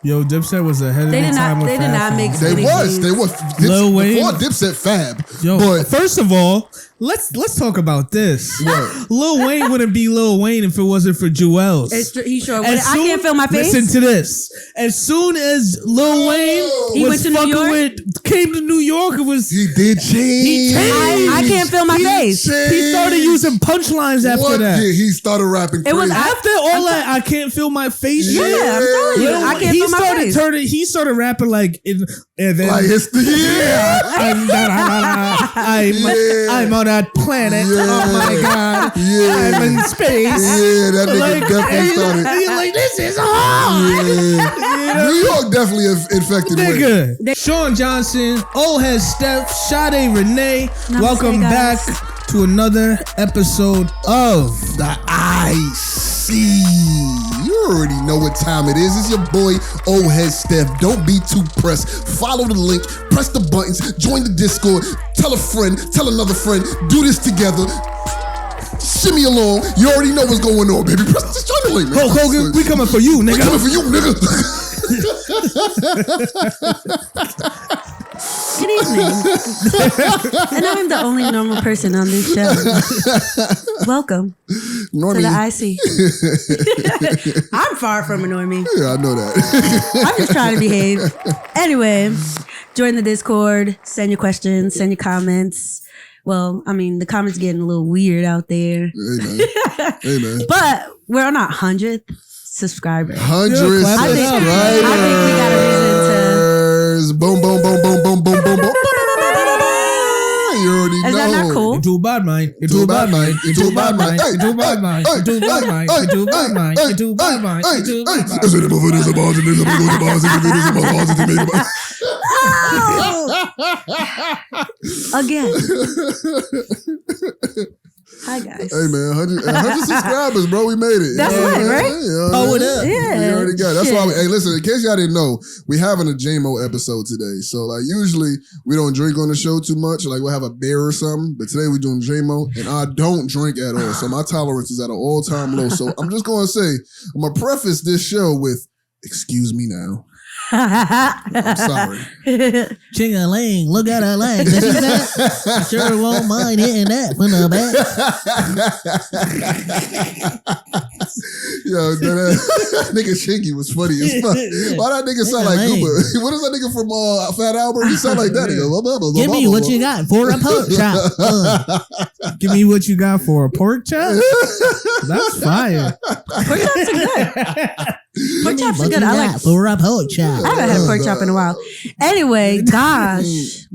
Yo, Dipset was ahead of their time. They did not make. They was. Lil Wayne. Before Dipset Fab. Yo, but first of all, let's talk about this. What? Lil Wayne wouldn't be Lil Wayne if it wasn't for Jewels. He sure would. I can't feel my face. Listen to this. As soon as Lil Wayne came to New York, it was he did change. I can't feel my face. He started using punchlines after that. Yeah, he started rapping. It was after all that. I can't feel my face. Yeah, I'm telling you, I can't feel my face. He started rapping like, and then like I'm on that planet. Yeah. Oh my god! Yeah. I'm in space. Yeah, that nigga definitely started. You're like, this is hard. Yeah. New York definitely infected nigga. Sean Johnson, Old Head Steph, Sade Renee. Namaste, welcome back to another episode of the IC. You already know what time it is. It's your boy, Old Head Steph. Don't be too pressed. Follow the link, press the buttons, join the Discord, tell a friend, tell another friend, do this together. Shimmy along. You already know what's going on, baby. Just join the link, man. Hulk Hogan, we coming for you, nigga. We coming for you, nigga. Good evening. And I'm the only normal person on this show. Welcome Normie. to the IC. I'm far from a normie. Yeah, I know that. I'm just trying to behave. Anyway, join the Discord. Send your questions. Send your comments. Well, I mean, the comments getting a little weird out there. Hey, man. But we're on our 100th subscriber. 100 subscribers. I think we got a reason to. Boom, boom, boom, boom, boom, boom, boom, boom. You already know. Is that not cool? You're too bad, man. You're too bad, man. You're too bad, man. You're too bad, man. You're too bad, man. You're too bad, man. You're too bad, man. You're too bad, man. Again. Hi guys. Hey man, 100 subscribers, bro. We made it. That's right, right? Oh, it up. Yeah. We already got it. That's why. Hey, listen. In case y'all didn't know, we having a JMO episode today. So like, usually we don't drink on the show too much. Like we'll have a beer or something. But today we're doing JMO, and I don't drink at all. So my tolerance is at an all-time low. So I'm just gonna say, I'm gonna preface this show with, "Excuse me now." I'm sorry. Ching-a-ling, look at her legs. I sure won't mind hitting that from the back. Yo, that nigga Chinky was funny as fuck. Why that nigga sound like Cooper? What is that nigga from Fat Albert? He sound like that. He goes, give me what you got for a pork chop. Give me what you got for a pork chop? That's fire. Pork chops are good. Pork chops are good. I like for a pork chop. I haven't had pork chop in a while. Anyway, gosh.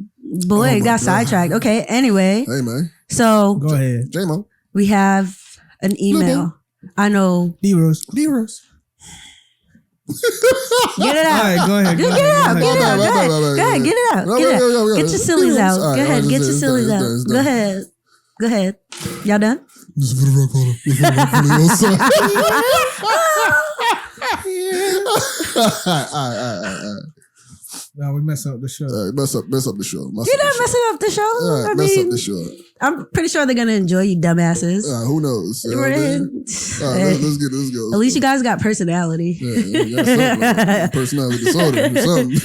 Boy, got sidetracked. Okay, anyway. Hey, man. So, go ahead. J-Mo. We have an email. I know. D-Rose. Get it out. All right, go ahead. Get it out. Get it out. Go ahead. Get it out. Get your sillies out. Go ahead. Get your sillies out. Go ahead. Go ahead. Y'all done? Just for the rock on All right. No, we mess up the show. Mess up the show. You're not messing up the show. Mess up the show. I'm pretty sure they're gonna enjoy you, dumbasses. Who knows? All right, let's go. At least you guys got personality. Yeah, got personality disorder or something.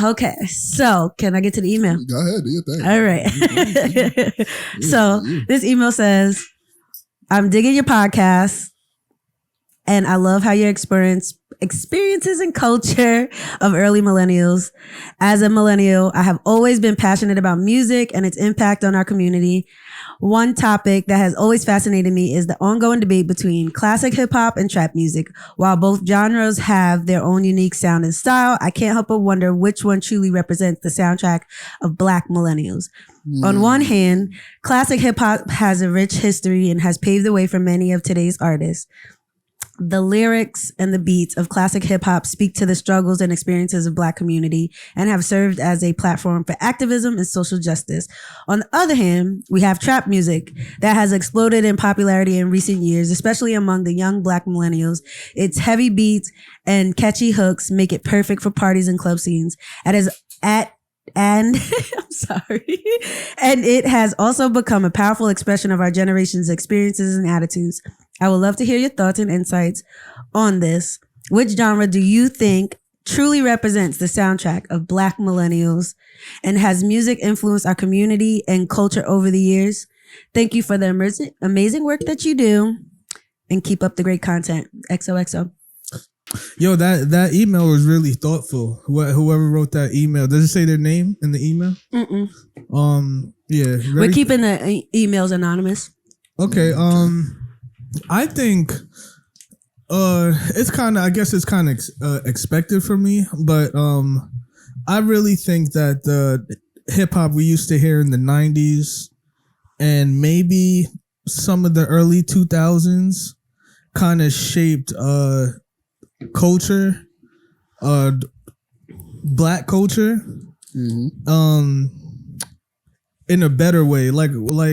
Okay, so can I get to the email? Go ahead, do your thing. All right. So this email says, "I'm digging your podcast, and I love how you experiences and culture of early millennials. As a millennial, I have always been passionate about music and its impact on our community. One topic that has always fascinated me is the ongoing debate between classic hip hop and trap music. While both genres have their own unique sound and style, I can't help but wonder which one truly represents the soundtrack of Black millennials. On one hand, classic hip hop has a rich history and has paved the way for many of today's artists. The lyrics and the beats of classic hip hop speak to the struggles and experiences of Black community and have served as a platform for activism and social justice. On the other hand, we have trap music that has exploded in popularity in recent years, especially among the young Black millennials. Its heavy beats and catchy hooks make it perfect for parties and club scenes. I'm sorry. And it has also become a powerful expression of our generation's experiences and attitudes. I would love to hear your thoughts and insights on this. Which genre do you think truly represents the soundtrack of Black millennials, and has music influenced our community and culture over the years? Thank you for the amazing work that you do, and keep up the great content. XOXO. Yo, that email was really thoughtful. Whoever wrote that email, does it say their name in the email? Yeah. We're keeping the emails anonymous. Okay. I think it's kind of, I guess it's kind of expected for me, but I really think that the hip hop we used to hear in the 90s and maybe some of the early 2000s kind of shaped culture, Black culture, in a better way. Like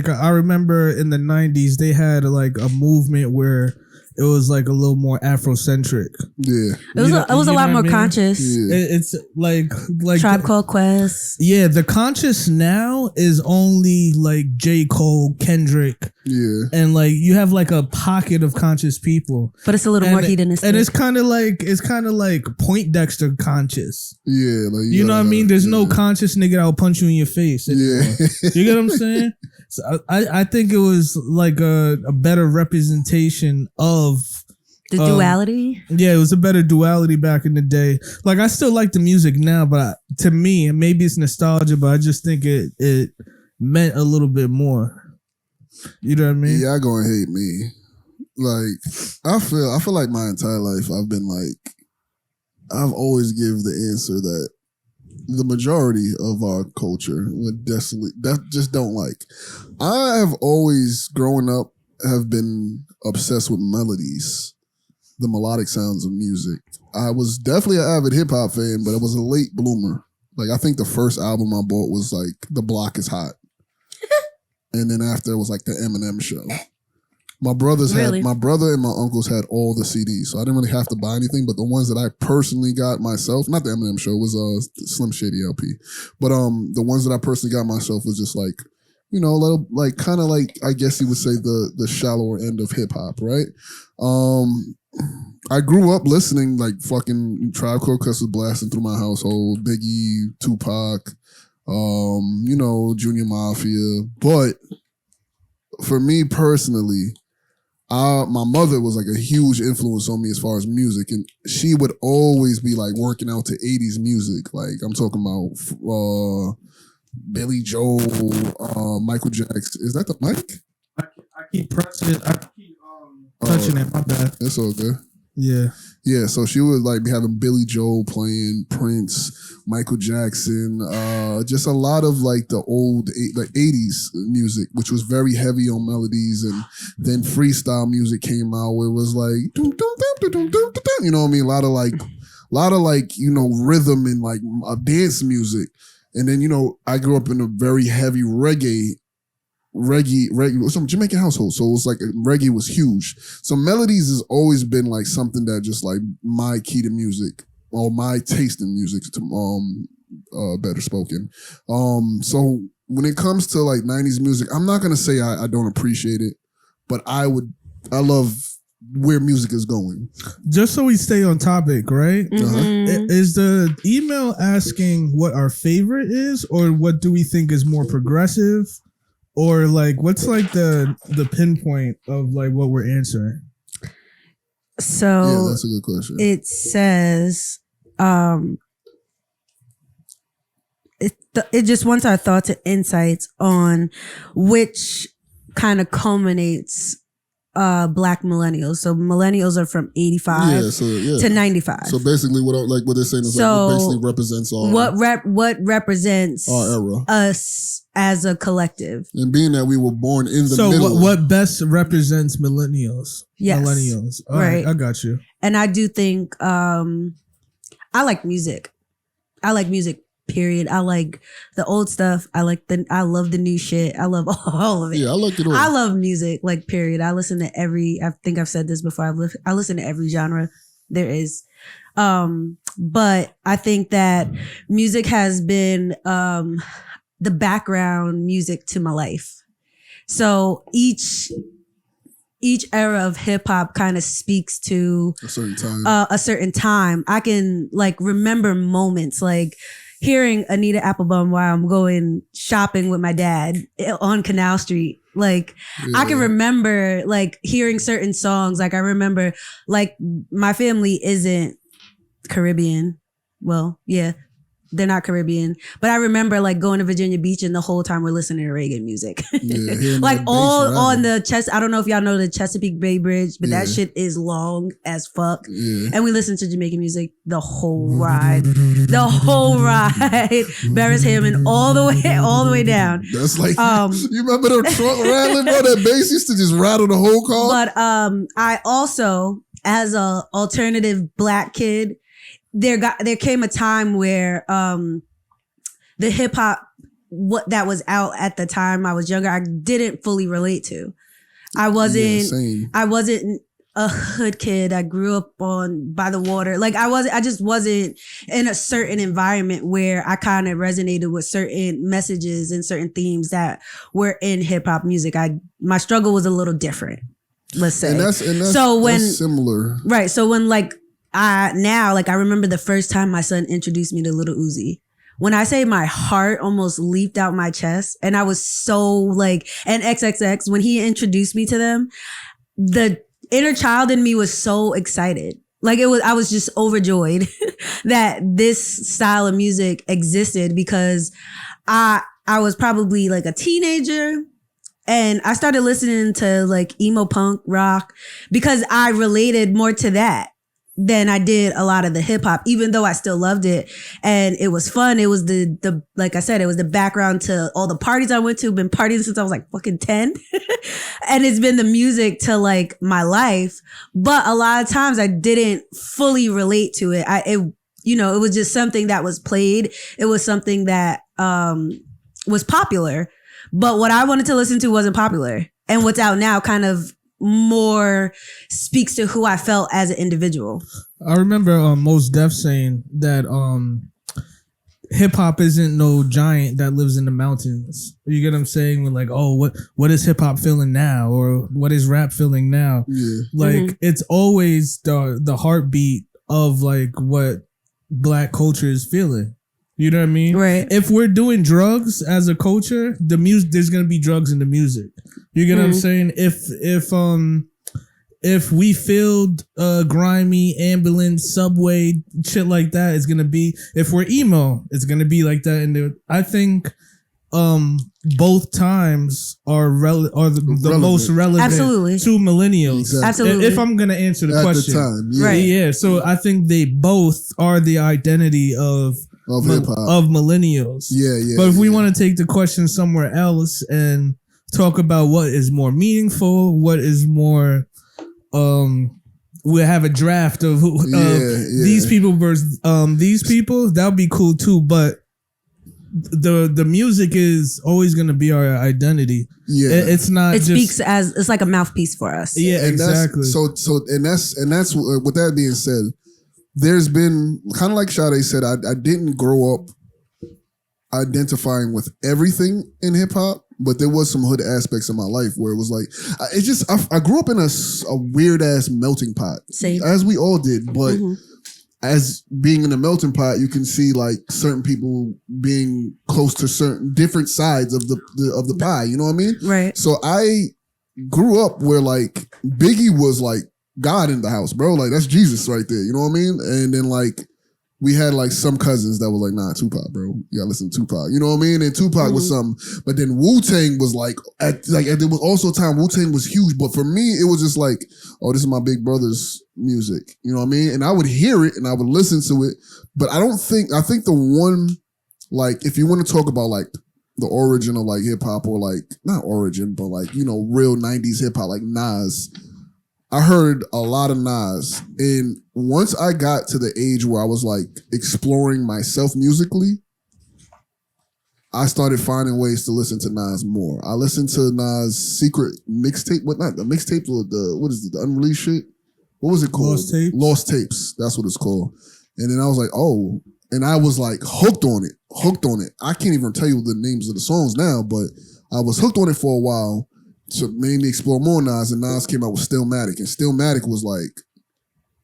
I remember in the 90s they had like a movement where it was like a little more Afrocentric. Yeah, it was a lot more conscious. Yeah. It's like Tribe Called Quest. Yeah, the conscious now is only like J. Cole, Kendrick. Yeah, and like you have like a pocket of conscious people, but it's a little more hedonistic. And it's kind of like Poindexter conscious. Yeah, like you know what I mean. There's no conscious nigga that will punch you in your face anymore. Yeah, you get what I'm saying. So I think it was like a better representation of the duality. Yeah, it was a better duality back in the day. Like I still like the music now, but to me, maybe it's nostalgia, but I just think it meant a little bit more. You know what I mean? Yeah, I go and hate me. Like I feel like my entire life I've always give the answer that the majority of our culture would just don't like. I have always, growing up, have been obsessed with melodies, the melodic sounds of music. I was definitely an avid hip hop fan, but I was a late bloomer. Like I think the first album I bought was like The Block Is Hot. And then after it was like the Eminem Show. My brother and my uncles had all the CDs, so I didn't really have to buy anything. But the ones that I personally got myself, not the Eminem Show, was Slim Shady LP. But the ones that I personally got myself was just like, you know, like kind of like, I guess you would say the shallower end of hip hop, right? I grew up listening like fucking Tribe Called Quest was blasting through my household, Biggie, Tupac, you know, Junior Mafia. But for me personally, my mother was like a huge influence on me as far as music, and she would always be like working out to 80s music. Like I'm talking about Billy Joel, Michael Jackson. Is that the mic? I keep pressing it. I keep touching it. My bad. It's all good. Yeah. Yeah, so she would like be having Billy Joel playing, Prince, Michael Jackson, just a lot of like the old like 80s music, which was very heavy on melodies, and then freestyle music came out where it was like you know what I mean, a lot of like you know, rhythm and like dance music. And then, you know, I grew up in a very heavy reggae, some Jamaican household. So it was like reggae was huge. So melodies has always been like something that just like my key to music, or my taste in music, to better spoken. So when it comes to like 90s music, I'm not gonna say I don't appreciate it, but I love where music is going. Just so we stay on topic, right? Is the email asking what our favorite is, or what do we think is more progressive? Or like, what's like the pinpoint of like what we're answering? So yeah, that's a good question. It says, it just wants our thoughts and insights on which kind of culminates Black millennials. So millennials are from 85 to 95. So basically, what they're saying is like what basically represents what represents our era, us as a collective. And being that we were born in the middle. So what best represents millennials? Yes, millennials. All right, I got you. And I do think I like music. I like music. Period. I like the old stuff. I love the new shit. I love all of it. Yeah, I like it all. I love music. Like, period. I listen to I think I've said this before. I listen to every genre there is. But I think that music has been the background music to my life. So each each era of hip hop kind of speaks to A certain time. a certain time. I can like remember moments like hearing Anita Applebaum while I'm going shopping with my dad on Canal Street. Like I can remember like hearing certain songs. Like I remember like my family isn't Caribbean. Well, yeah. They're not Caribbean, but I remember like going to Virginia Beach and the whole time we're listening to reggae music. Like all on the I don't know if y'all know the Chesapeake Bay Bridge, but that shit is long as fuck. Yeah. And we listened to Jamaican music the whole ride. The whole ride. Barris Hammond all the way down. That's like you remember the trunk rattling, bro? That bass used to just rattle the whole car. But I also, as a alternative black kid, there came a time where the hip hop that was out at the time I was younger, I didn't fully relate to. I wasn't a hood kid. I grew up by the water. Like I just wasn't in a certain environment where I kind of resonated with certain messages and certain themes that were in hip hop music. My struggle was a little different, let's say. And that's similar. Right. So when like I remember the first time my son introduced me to Lil Uzi. When I say my heart almost leaped out my chest, and I was so like, and XXX, when he introduced me to them, the inner child in me was so excited. Like I was just overjoyed that this style of music existed because I was probably like a teenager. And I started listening to like emo punk rock because I related more to that than I did a lot of the hip hop, even though I still loved it. And it was fun. It was the like I said, it was the background to all the parties I went to. Been partying since I was like fucking 10. And it's been the music to like my life. But a lot of times I didn't fully relate to it. It was just something that was played. It was something that was popular. But what I wanted to listen to wasn't popular. And what's out now kind of more speaks to who I felt as an individual. I remember Mos Def saying that hip hop isn't no giant that lives in the mountains. You get what I'm saying? With like, oh, what is hip hop feeling now, or what is rap feeling now? Yeah. Like it's always the heartbeat of like what black culture is feeling. You know what I mean? Right. If we're doing drugs as a culture, there's gonna be drugs in the music. You get what I'm saying? If we filled grimy ambulance, subway, shit like that, it's gonna be. If we're emo, it's gonna be like that. And I think both times are the most relevant Absolutely. to millennials. Exactly. Absolutely. If I'm gonna answer the question, at the time, yeah. Right? Yeah. So I think they both are the identity of hip hop of millennials. Yeah. But if we want to take the question somewhere else and talk about what is more meaningful, what is more, we'll have a draft of these people versus these people. That would be cool too. But the music is always going to be our identity. Yeah, it's not. It speaks as it's like a mouthpiece for us. Yeah, and exactly. That's with that being said, there's been kind of like Sade said. I didn't grow up identifying with everything in hip hop. But there was some hood aspects of my life where it was like, I grew up in a weird ass melting pot. Same. As we all did. But as being in a melting pot, you can see like certain people being close to certain different sides of the pie. You know what I mean? Right. So I grew up where like Biggie was like God in the house, bro. Like that's Jesus right there. You know what I mean? And then like, we had like some cousins that were like, nah, Tupac, bro. You gotta listen to Tupac. You know what I mean? And Tupac was something. But then Wu-Tang was like, there was also a time Wu-Tang was huge. But for me, it was just like, oh, this is my big brother's music. You know what I mean? And I would hear it and I would listen to it. But I think the one, like, if you want to talk about like the origin of like hip hop or like, not origin, but like, you know, real 90s hip hop, like Nas, I heard a lot of Nas, and once I got to the age where I was like exploring myself musically, I started finding ways to listen to Nas more. I listened to Nas' secret mixtape, the mixtape or the unreleased shit? What was it called? Lost Tapes. That's what it's called. And then I was like, oh, and I was like hooked on it. I can't even tell you the names of the songs now, but I was hooked on it for a while. made me explore more Nas, and Nas came out with Stillmatic, and Stillmatic was like,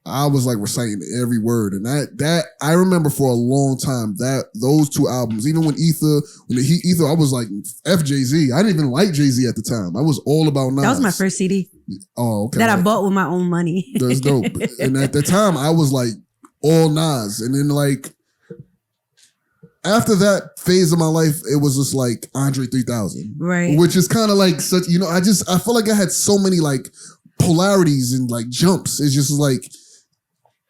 I was like reciting every word, and that I remember for a long time that those two albums, even when Ether, I was like F Jay-Z. I didn't even like Jay-Z at the time. I was all about Nas. That was my first CD. Oh, okay. That I bought with my own money. That's dope. And at the time, I was like all Nas, and then like after that phase of my life, it was just like Andre 3000, right? Which is kind of like such, I feel like I had so many like polarities and like jumps. It's just like.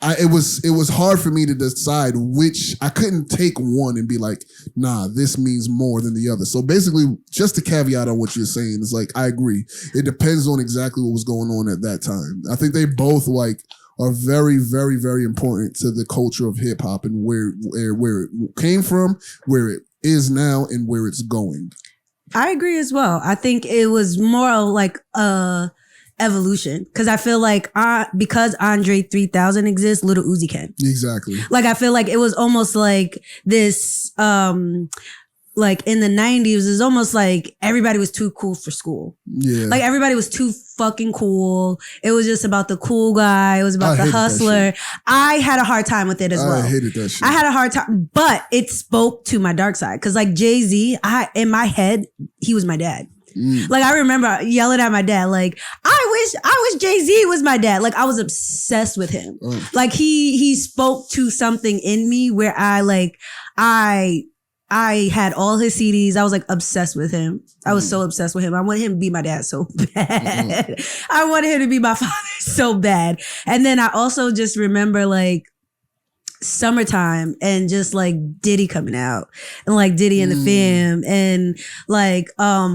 It was hard for me to decide which. I couldn't take one and be like, nah, this means more than the other. So basically, just to caveat on what you're saying, is like, I agree. It depends on exactly what was going on at that time. I think they both like are very, very, very important to the culture of hip hop and where it came from, where it is now, and where it's going. I agree as well. I think it was more like evolution, because I feel like because Andre 3000 exists, Little Uzi can. Exactly. Like I feel like it was almost like this like in the 90s, it was almost like everybody was too cool for school. Yeah. Like everybody was too fucking cool. It was just about the cool guy. It was about the hustler. I had a hard time with it as well. I hated that shit. I had a hard time, but it spoke to my dark side. Cause like Jay-Z, in my head, he was my dad. Like I remember yelling at my dad, like, I wish Jay-Z was my dad. Like I was obsessed with him. Like he spoke to something in me where I had all his CDs. I was like obsessed with him. I was so obsessed with him. I wanted him to be my dad so bad. I wanted him to be my father so bad. And then I also just remember like Summertime and just like Diddy coming out and like Diddy and the Fam and like all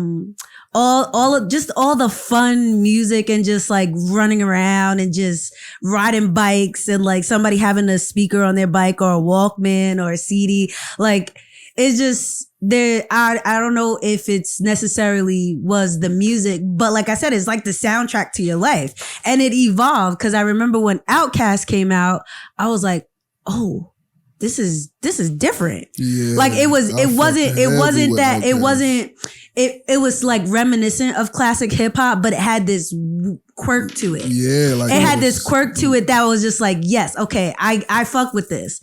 the fun music and just like running around and just riding bikes and like somebody having a speaker on their bike or a Walkman or a CD. Like it's just there. I don't know if it's necessarily was the music, but like I said, it's like the soundtrack to your life, and it evolved. Because I remember when Outkast came out, I was like, oh, this is different. Yeah, like it wasn't like reminiscent of classic hip hop, but it had this quirk to it. Yeah, like it had this quirk to it that was just like, yes, okay, I fuck with this.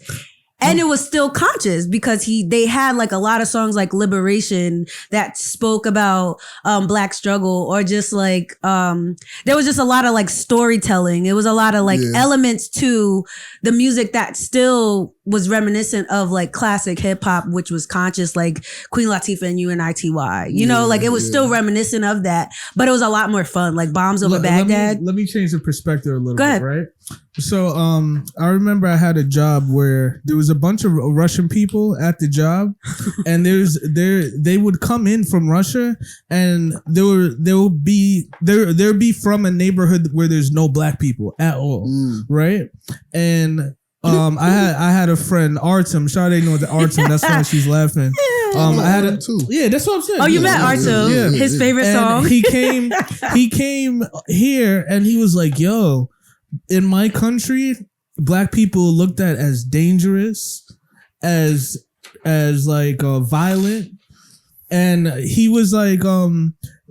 And it was still conscious because they had like a lot of songs like Liberation that spoke about Black struggle, or just like there was just a lot of like storytelling. It was a lot of like elements to the music that still was reminiscent of like classic hip hop, which was conscious, like Queen Latifah and UNITY. You know, like it was still reminiscent of that, but it was a lot more fun, like Bombs Over Baghdad. Let me change the perspective a little bit, right? So I remember I had a job where there was a bunch of Russian people at the job, and they would come in from Russia, and there'd be from a neighborhood where there's no black people at all, right? And I had a friend, Artem. Sade knows the Artem. That's why she's laughing. I had a too. Yeah, that's what I'm saying. Oh, you met Artem? Yeah. His favorite song. He came here and he was like, "Yo, in my country, black people looked at as dangerous, as like violent," and he was like,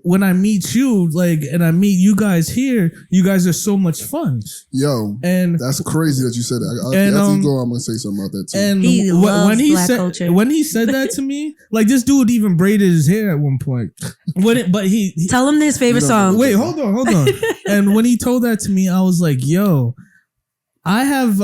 when I meet you, like, and I meet you guys here, you guys are so much fun. Yo, and that's crazy that you said that. After you go, I'm gonna say something about that too. And he loves black culture. When he said that to me, like this dude even braided his hair at one point. But he tell him his favorite song. Wait, hold on. And when he told that to me, I was like, yo, I have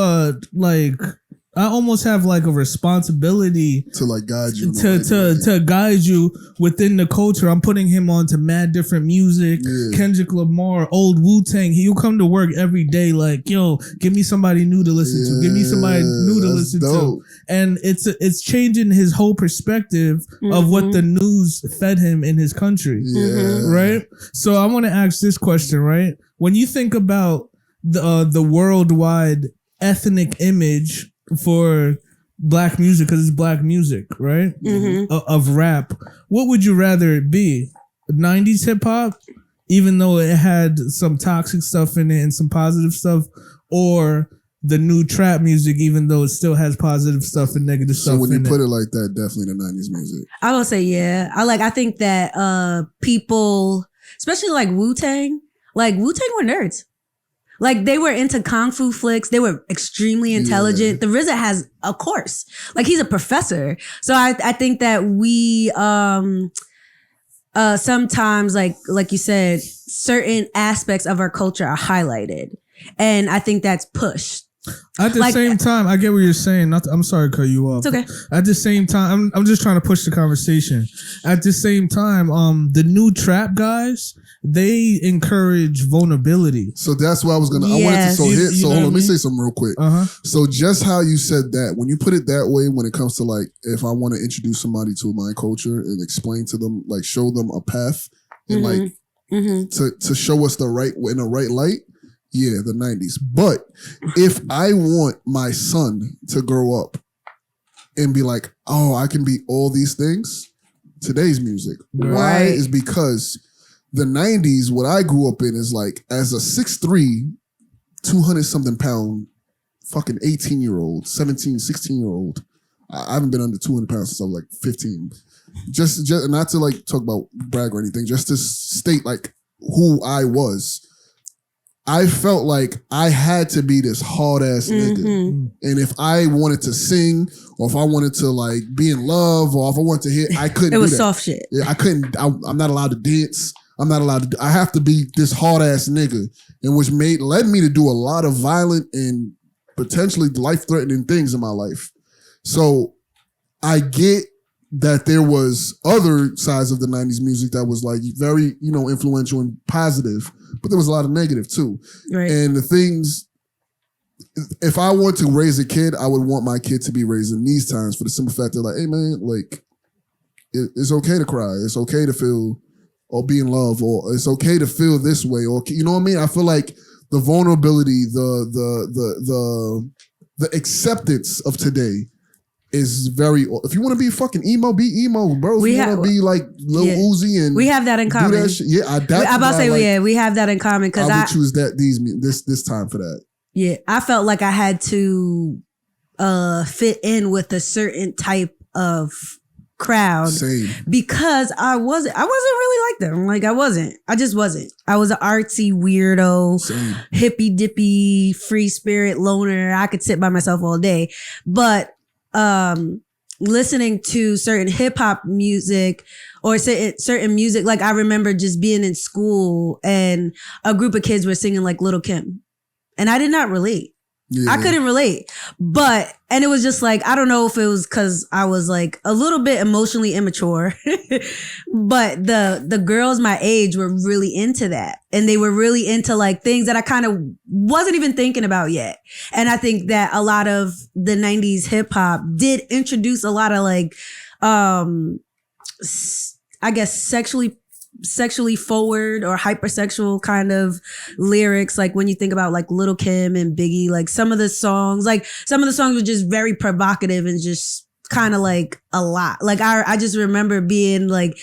I almost have like a responsibility to like guide you to guide you within the culture. I'm putting him on to mad different music. Yeah. Kendrick Lamar, old Wu-Tang. He'll come to work every day like, yo, give me somebody new to listen to. Give me somebody new to listen to. And it's changing his whole perspective of what the news fed him in his country. Yeah. Right? So I want to ask this question, right? When you think about the worldwide ethnic image for black music, because it's black music, right? Of rap, what would you rather it be? 90s hip hop, even though it had some toxic stuff in it and some positive stuff, or the new trap music, even though it still has positive stuff and negative stuff in it? So when you put it like that, definitely the 90s music. I will say, yeah. I think that people especially like Wu-Tang. Like Wu-Tang were nerds. Like they were into kung fu flicks. They were extremely intelligent. The RZA has a course. Like he's a professor. So I think that we sometimes like you said, certain aspects of our culture are highlighted. And I think that's pushed. At the same time, I get what you're saying. I'm sorry to cut you off. It's okay. At the same time, I'm just trying to push the conversation. At the same time, the new trap guys, they encourage vulnerability. So that's what I was gonna. Yes. I wanted to hit. So hold on, let me mean? say something real quick. So just how you said that, when you put it that way, when it comes to like, if I want to introduce somebody to my culture and explain to them, like show them a path and like to show us the right in the right light. Yeah, the 90s. But if I want my son to grow up and be like, oh, I can be all these things, today's music. Right. Why? Is because the 90s, what I grew up in is like, as a 6'3", 200-something pound, fucking 18-year-old, 17, 16-year-old. I haven't been under 200 pounds since I was like 15. Just not to like talk about brag or anything, just to state like who I was. I felt like I had to be this hard ass nigga. And if I wanted to sing, or if I wanted to like be in love, or if I wanted to hit, I couldn't do that. It was soft shit. Yeah, I couldn't. I'm not allowed to dance. I'm not allowed to. I have to be this hard ass nigga, and which led me to do a lot of violent and potentially life threatening things in my life. So I get that there was other sides of the 90s music that was like very, influential and positive, but there was a lot of negative too. Right. And the things, if I want to raise a kid, I would want my kid to be raised in these times for the simple fact that like, hey man, like it's okay to cry. It's okay to feel or be in love, or it's okay to feel this way, or you know what I mean? I feel like the vulnerability, the acceptance of today is very. If you want to be fucking emo, be emo, bro. If you want to be like Lil Uzi and we have that in common. Do that shit, yeah, I'm about to say we have that in common because I would choose that this time for that. Yeah, I felt like I had to fit in with a certain type of crowd. Same. Because I wasn't really like them. Like I just wasn't. I was an artsy weirdo, hippy dippy, free spirit loner. I could sit by myself all day. But listening to certain hip hop music or certain music, like I remember just being in school and a group of kids were singing like Little Kim, and I did not relate. Yeah. I couldn't relate, and it was just like, I don't know if it was because I was like a little bit emotionally immature, but the girls my age were really into that, and they were really into like things that I kind of wasn't even thinking about yet. And I think that a lot of the 90s hip hop did introduce a lot of like, I guess sexually forward or hypersexual kind of lyrics. Like when you think about like Little Kim and Biggie, like some of the songs were just very provocative and just kind of like a lot. Like I just remember being like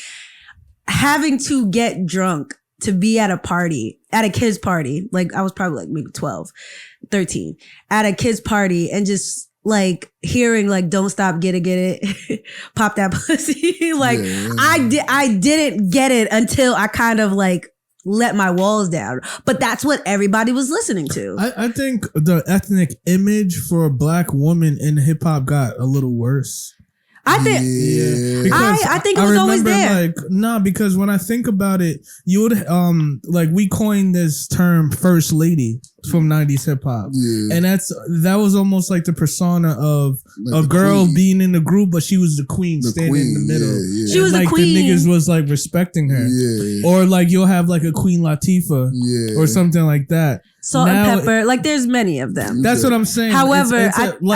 having to get drunk to be at a kid's party. Like I was probably like maybe 12, 13 at a kid's party and just like hearing like "Don't Stop, Get It," pop that pussy. Like I didn't get it until I kind of like let my walls down. But that's what everybody was listening to. I think the ethnic image for a black woman in hip hop got a little worse. I think I think it was always there. Because when I think about it, you would like we coined this term "first lady" from 90s hip hop, and that was almost like the persona of like a girl queen. Being in the group, but she was the queen standing in the middle. She was like the queen. The niggas was like respecting her, or like you'll have like a Queen Latifah, or something like that. Salt and Pepper, like there's many of them. That's what I'm saying. However,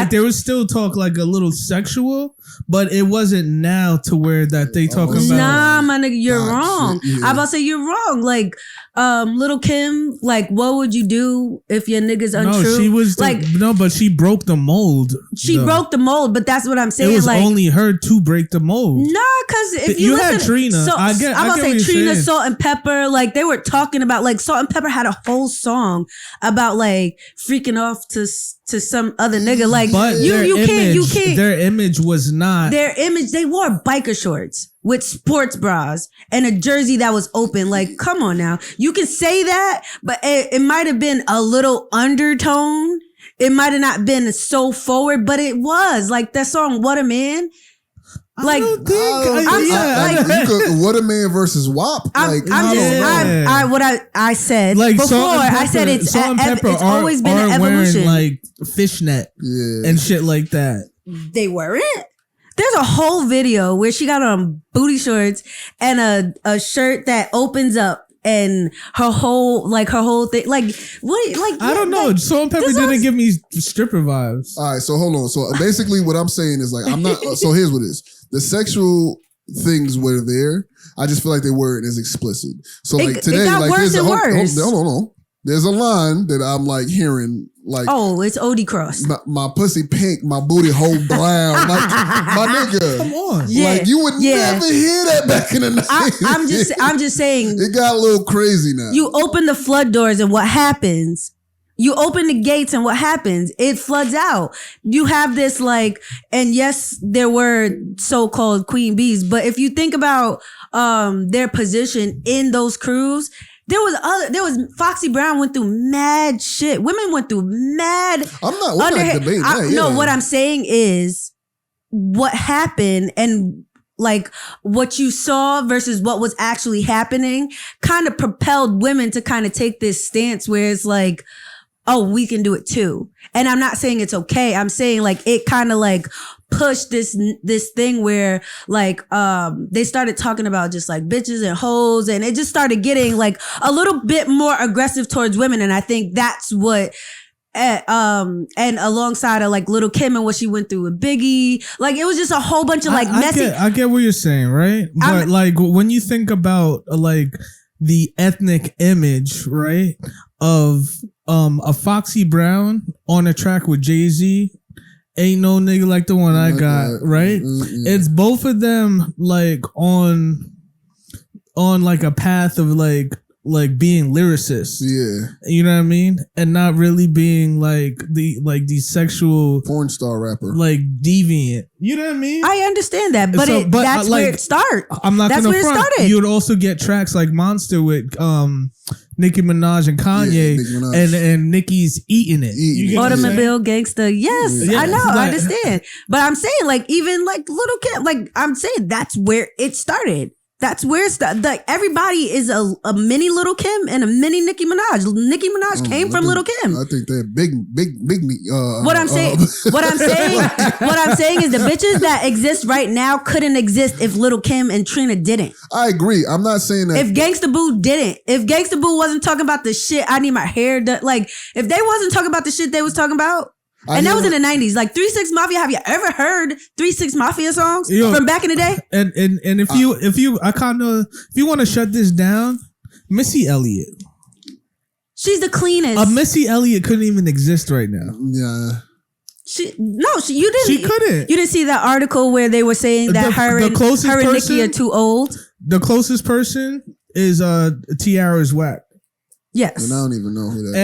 there was still talk like a little sexual, but it wasn't now to where that they talking about. Nah, my nigga, you're wrong. I'm about to say you're wrong. Like, Little Kim, like, what would you do if your nigga's untrue? No, she was but she broke the mold. She broke the mold, but that's what I'm saying. It was like, only her to break the mold. Nah, because if you listen, had Trina, I'm about to say Trina, Salt and Pepper, like they were talking about like Salt and Pepper had a whole song about like freaking off to to some other nigga. Like But you can't. Their image was not. Their image. They wore biker shorts with sports bras and a jersey that was open. Like, come on now. You can say that, but it might have been a little undertone. It might have not been so forward, but it was like that song "What a Man." Like, you could, What a Man versus WAP. I said like before. I said it's always been an evolution. Wearing, like fishnet and shit like that. They weren't. There's a whole video where she got on booty shorts and a shirt that opens up. And her whole thing, like what? Like I don't know. Salt and Pepper didn't give me stripper vibes. All right, so hold on. So basically, what I'm saying is like I'm not. So here's what it is: the sexual things were there. I just feel like they weren't as explicit. So like today, it got like worse there's and a worse. hold on. There's a line that I'm like hearing. Like, oh, it's Odie Cross. My pussy pink, my booty hole brown. Like, my nigga. Come on. Yeah, like, you would never hear that back in the night. I'm just saying. It got a little crazy now. You open the flood doors and what happens? You open the gates and what happens? It floods out. You have this like, and yes, there were so-called queen bees, but if you think about their position in those crews, there was Foxy Brown went through mad shit. Women went through mad. We're not debating that. No, what I'm saying is what happened and like what you saw versus what was actually happening kind of propelled women to kind of take this stance where it's like, oh, we can do it too. And I'm not saying it's okay. I'm saying like it kind of like pushed this thing where like they started talking about just like bitches and hoes, and it just started getting like a little bit more aggressive towards women. And I think that's what and alongside of like Little Kim and what she went through with Biggie, like it was just a whole bunch of like messy. I get what you're saying, right? But like when you think about like the ethnic image, right, of a Foxy Brown on a track with Jay-Z, ain't no nigga like the one I got, right? It's both of them like on like a path of like being lyricists. Yeah. You know what I mean? And not really being like the sexual porn star rapper. Like deviant. You know what I mean? I understand that, but that's like, where it starts. I'm not that's gonna where front. It started. You would also get tracks like Monster with Nicki Minaj and Kanye, and Nicki's eating it. Automobile Gangsta. Yes, I know, I understand. But I'm saying like even like Little Kim, like I'm saying that's where it started. That's where it's like everybody is a mini Little Kim and a mini Nicki Minaj. Nicki Minaj came from Little Kim. I think they're big. What I'm saying is the bitches that exist right now couldn't exist if Little Kim and Trina didn't. I agree. I'm not saying that. If Gangsta Boo didn't, if Gangsta Boo wasn't talking about the shit, I need my hair done. Like if they wasn't talking about the shit they was talking about. And that was in the 90s. Like 3 6 Mafia. Have you ever heard 3 6 Mafia songs from back in the day? And if you want to shut this down, Missy Elliott. She's the cleanest. Missy Elliott couldn't even exist right now. Yeah. You didn't. She couldn't. You didn't see that article where they were saying that her and Nicki are too old. The closest person is Tiara's Whack. Yes. And I don't even know who that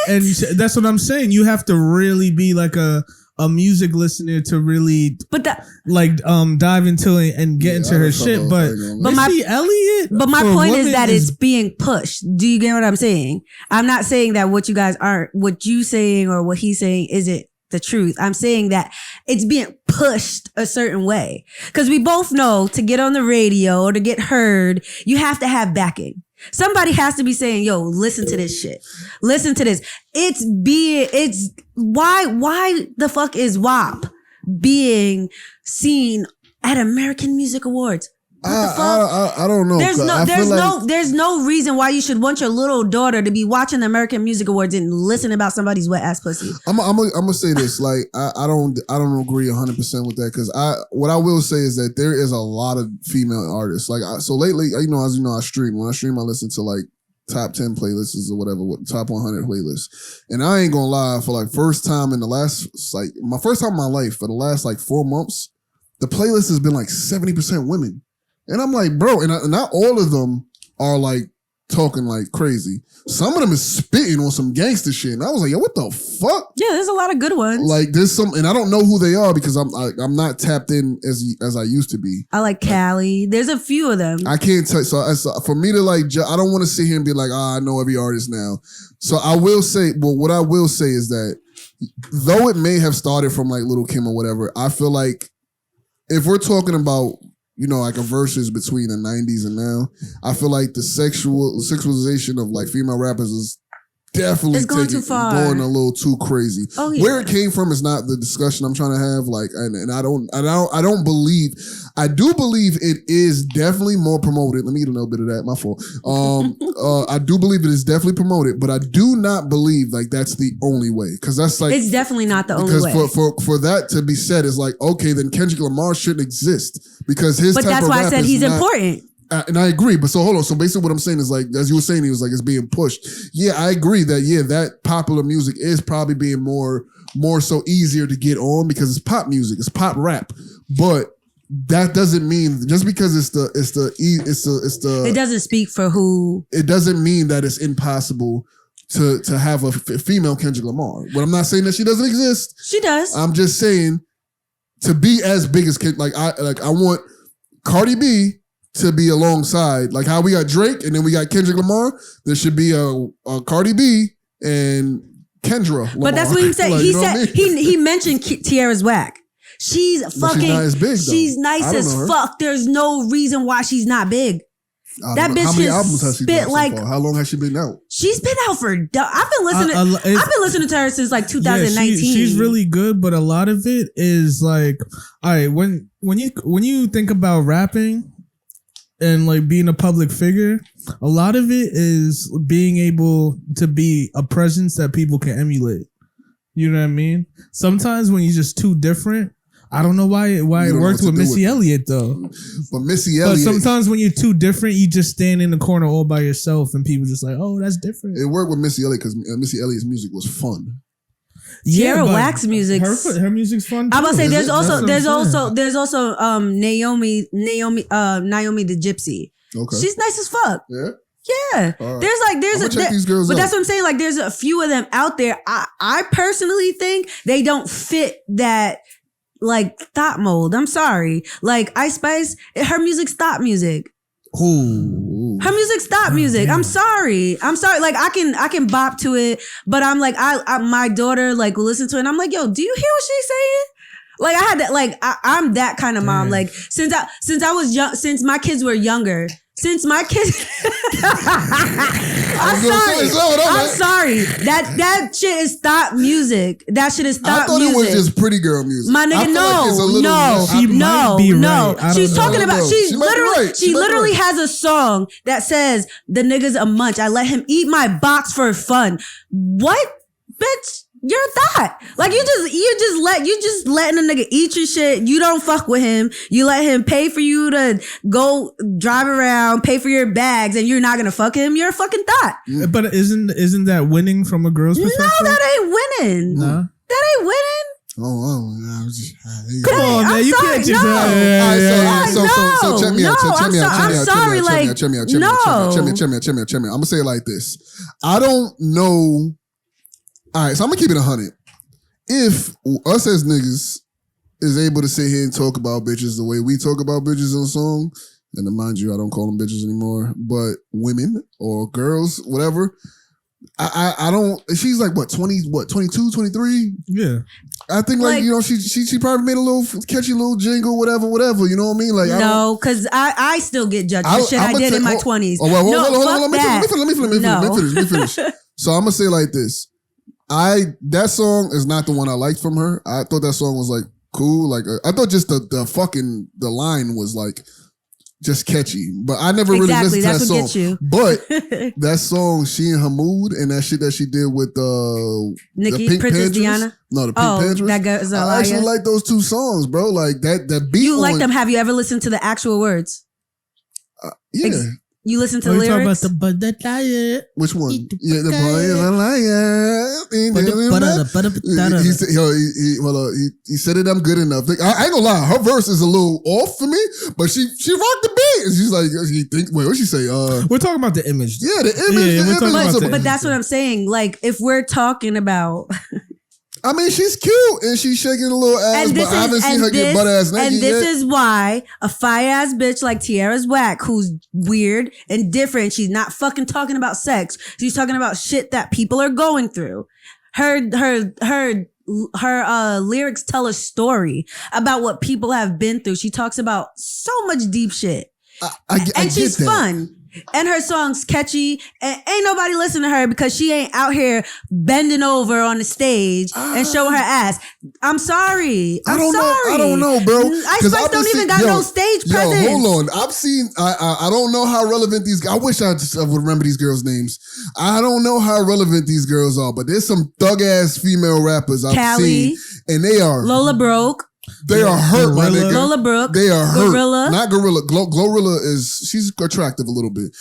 is. And that's what I'm saying. You have to really be like a music listener to really dive into it and get into her shit. But Missy Elliott. But my point is that it's being pushed. Do you get what I'm saying? I'm not saying that what you guys aren't, what you saying or what he's saying isn't the truth. I'm saying that it's being pushed a certain way. Because we both know to get on the radio or to get heard, you have to have backing. Somebody has to be saying, yo, listen to this shit. Listen to this. Why the fuck is WAP being seen at American Music Awards? What the fuck? I don't know. There's no reason why you should want your little daughter to be watching the American Music Awards and listen about somebody's wet ass pussy. I'm gonna say this. Like I don't agree 100% with that, because what I will say is that there is a lot of female artists. Like so lately, as you know, I stream. When I stream, I listen to like top 10 playlists or whatever, top 100 playlists. And I ain't gonna lie, for like first time in my first time in my life, for the last like 4 months, the playlist has been like 70% women. And I'm like, bro, and not all of them are like talking like crazy. Some of them is spitting on some gangster shit, and I was like, yo, what the fuck? Yeah, there's a lot of good ones. Like there's some, and I don't know who they are because I'm not tapped in as I used to be. I like Cali. There's a few of them. I can't tell. So for me to like, I don't want to sit here and be like, I know every artist now. So I will say, well, what I will say is that though it may have started from like Lil' Kim or whatever, I feel like if we're talking about, you know, like a versus between the 90s and now, I feel like the sexualization of like female rappers is definitely going too far. Going a little too crazy. Oh, yeah. Where it came from is not the discussion I'm trying to have. Like, and I don't believe. I do believe it is definitely more promoted. Let me get a little bit of that. My fault. I do believe it is definitely promoted, but I do not believe like that's the only way, because that's like it's definitely not the only way. Because for that to be said is like, okay, then Kendrick Lamar shouldn't exist because his. But type that's of why I rap said is he's not, important. and I agree, but so hold on. So basically what I'm saying is like, as you were saying, he was like, it's being pushed. Yeah, I agree that, that popular music is probably being more so easier to get on because it's pop music, it's pop rap. But that doesn't mean just because it doesn't speak for who. It doesn't mean that it's impossible to have a female Kendrick Lamar. But I'm not saying that she doesn't exist. She does. I'm just saying to be as big as I want Cardi B to be alongside, like how we got Drake and then we got Kendrick Lamar. There should be a Cardi B and Kendra Lamar. But that's what he said. Like, he said he mentioned Tierra's whack. She's fucking. She's not as big, she's nice as fuck. There's no reason why she's not big. That bitch. How many albums has she done so far? How long has she been out? She's been out for. I've been listening. I've been listening to her since like 2019. Yeah, she's really good, but a lot of it is like, all right, when you think about rapping and like being a public figure, a lot of it is being able to be a presence that people can emulate. You know what I mean? Sometimes when you're just too different. I don't know why it worked with Missy Elliott though. But Missy Elliott. But sometimes when you're too different, you just stand in the corner all by yourself, and people just like, oh, that's different. It worked with Missy Elliott because Missy Elliott's music was fun. Tierra Whack's music. Her music's fun too. I'm about to say there's also Naomi the Gypsy. Okay. She's nice as fuck. Yeah. Yeah, check these girls out. That's what I'm saying. Like, there's a few of them out there. I personally think they don't fit that like thought mold. I'm sorry. Like Ice Spice, her music's thought music. Ooh. Her music's thought music. I'm sorry. Like I can bop to it, but I'm like my daughter like will listen to it and I'm like, yo, do you hear what she's saying? Like I had that. Like I'm that kind of mom. Like since I was young, since my kids were younger. Since my kids, I'm sorry. That shit is thought music. That shit is thought music. I thought it was just pretty girl music. My nigga, no. She's talking about. She literally has a song that says the nigga's a munch. I let him eat my box for fun. What, bitch? You're that. Like you just letting a nigga eat your shit. You don't fuck with him. You let him pay for you to go drive around, pay for your bags, and you're not gonna fuck him. You're a fucking thought. But isn't that winning from a girl's perspective? No, that ain't winning. No, that ain't winning. Come on, man. You can't just. So check me out. I'm sorry. Like, check me out. I'm gonna say it like this. I don't know. All right, so I'm gonna keep it 100. If us as niggas is able to sit here and talk about bitches the way we talk about bitches in a song, and to mind you, I don't call them bitches anymore, but women or girls, whatever. I don't. She's like what 22, 23? Yeah. I think like you know she probably made a little catchy little jingle, whatever. You know what I mean? Like no, because I still get judged for shit I did in my 20s. Oh well, hold on. Let me finish. So I'm gonna say like this. That song is not the one I liked from her. I thought that song was like cool. Like I thought just the line was like just catchy. But I never really listened to that song. Gets you. But that song, She in Her Mood, and that shit that she did with Nikki, the Pink Princess Panthers. Diana. No, the Pink Panthers. That girl, I actually like those two songs, bro. Like that beat. You like them? Have you ever listened to the actual words? Yeah. You listen to Oh, the you talking about lyrics? the diet? Which one? Eat the Yeah, the boy is a liar. He said, he said it. I'm good enough. Like, I ain't gonna lie. Her verse is a little off for me, but she rocked the beat. And she's like, wait, what she say? We're talking about the image. Yeah, the image. Yeah, we're talking about the But image. that's what I'm saying. Like, if we're talking about, I mean, she's cute and she's shaking a little ass, but I haven't seen her get butt ass naked and this yet. is why a fire ass bitch like Tiara's whack, who's weird and different. She's not fucking talking about sex. She's talking about shit that people are going through. Her lyrics tell a story about what people have been through. She talks about so much deep shit. I And she's get that. fun. And her song's catchy. And ain't nobody listening to her because she ain't out here bending over on the stage and showing her ass. I'm sorry. I don't know, bro. Ice Spice don't even got no stage presence. Hold on. I've seen. I don't know how relevant these. I wish I would remember these girls' names. I don't know how relevant these girls are, but there's some thug ass female rappers I've Callie, seen, and they are Lola Broke. They are hurt, my Gorilla. nigga. Lola Brooke. They are hurt. Gorilla. Not Gorilla. Glorilla she's attractive a little bit.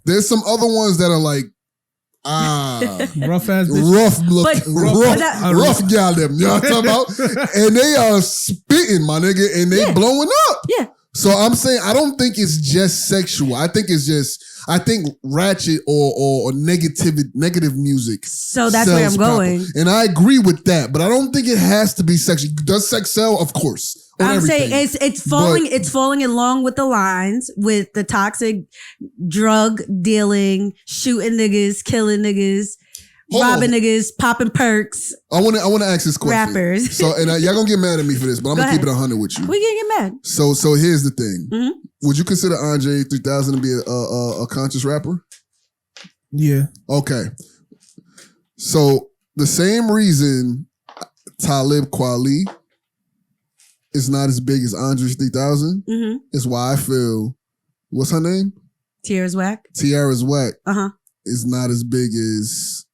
There's some other ones that are like, rough ass bitch. rough gal them. You know what I'm talking about? And they are spitting, my nigga, and they blowing up. Yeah. So I'm saying I don't think it's just sexual. I think ratchet or negative music. So that's where I'm going. And I agree with that, but I don't think it has to be sexual. Does sex sell? Of course. I'm saying it's falling along with the lines with the toxic drug dealing, shooting niggas, killing niggas, robbing niggas, popping perks. I want to ask this question. Rappers. So y'all gonna get mad at me for this, but I'm gonna keep it 100 with you. We can get mad. So here's the thing. Mm-hmm. Would you consider Andre 3000 to be a conscious rapper? Yeah. Okay. So the same reason Talib Kweli is not as big as Andre 3000 is why I feel, what's her name? Tiara's whack. Tiara's whack. Is not as big as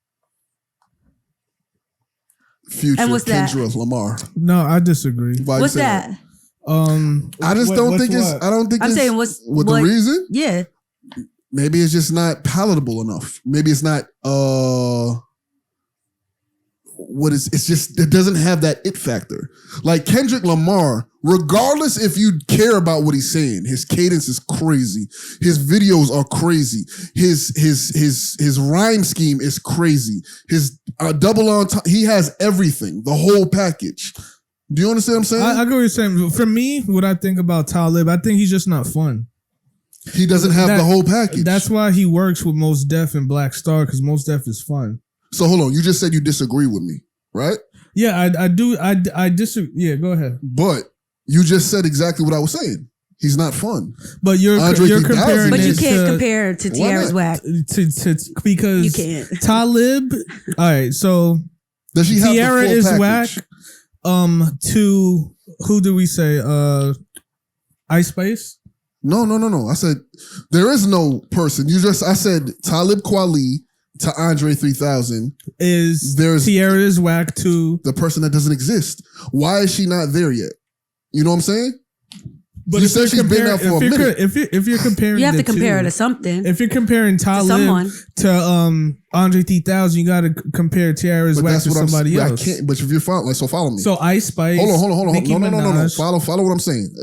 Future, and what's Kendra that? Lamar. No, I disagree. Why what's that? I just don't think it's. I don't think I'm it's. saying what the reason? Yeah. Maybe it's just not palatable enough. Maybe it's not. It's just it doesn't have that it factor. Like Kendrick Lamar, regardless if you care about what he's saying, his cadence is crazy. His videos are crazy. His rhyme scheme is crazy. His double on time, he has everything, the whole package. Do you understand what I'm saying? I get what you're saying. For me, what I think about Talib, I think he's just not fun. He doesn't have the whole package. That's why he works with Mos Def and Black Star, because Mos Def is fun. So hold on, you just said you disagree with me, right? Yeah, I do. I disagree. Yeah, go ahead. But you just said exactly what I was saying. He's not fun. But you're comparing. But you this can't compare to Tiara's whack. Because you can't. Talib. All right, so does she have Tiara the full is package? whack. To who do we say? Ice Spice. No. I said there is no person. I said Talib Kweli to Andre 3000 there's Tiara is whack to the person that doesn't exist. Why is she not there yet? You know what I'm saying? But you said she's been there for a minute. If you're comparing, you have to compare her to something. If you're comparing Talib to Andre 3000, you got to compare Tiara's whack to somebody else. I can't. But if you're following, follow me. So Ice Spice. Hold on. No. Follow what I'm saying.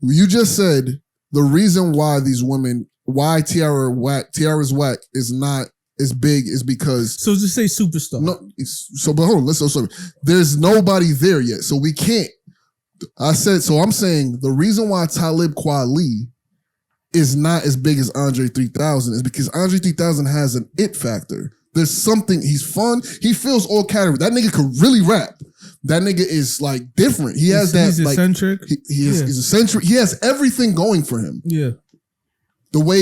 You just said the reason why these women, why Tiara's whack is not as big is because. So just say superstar. No. But hold on. Listen. There's nobody there yet, so we can't. I'm saying the reason why Talib Kweli is not as big as Andre 3000 is because Andre 3000 has an it factor. There's something, he's fun. He fills all categories. That nigga could really rap. That nigga is like different. He has that. He's eccentric. He's eccentric. He has everything going for him. Yeah.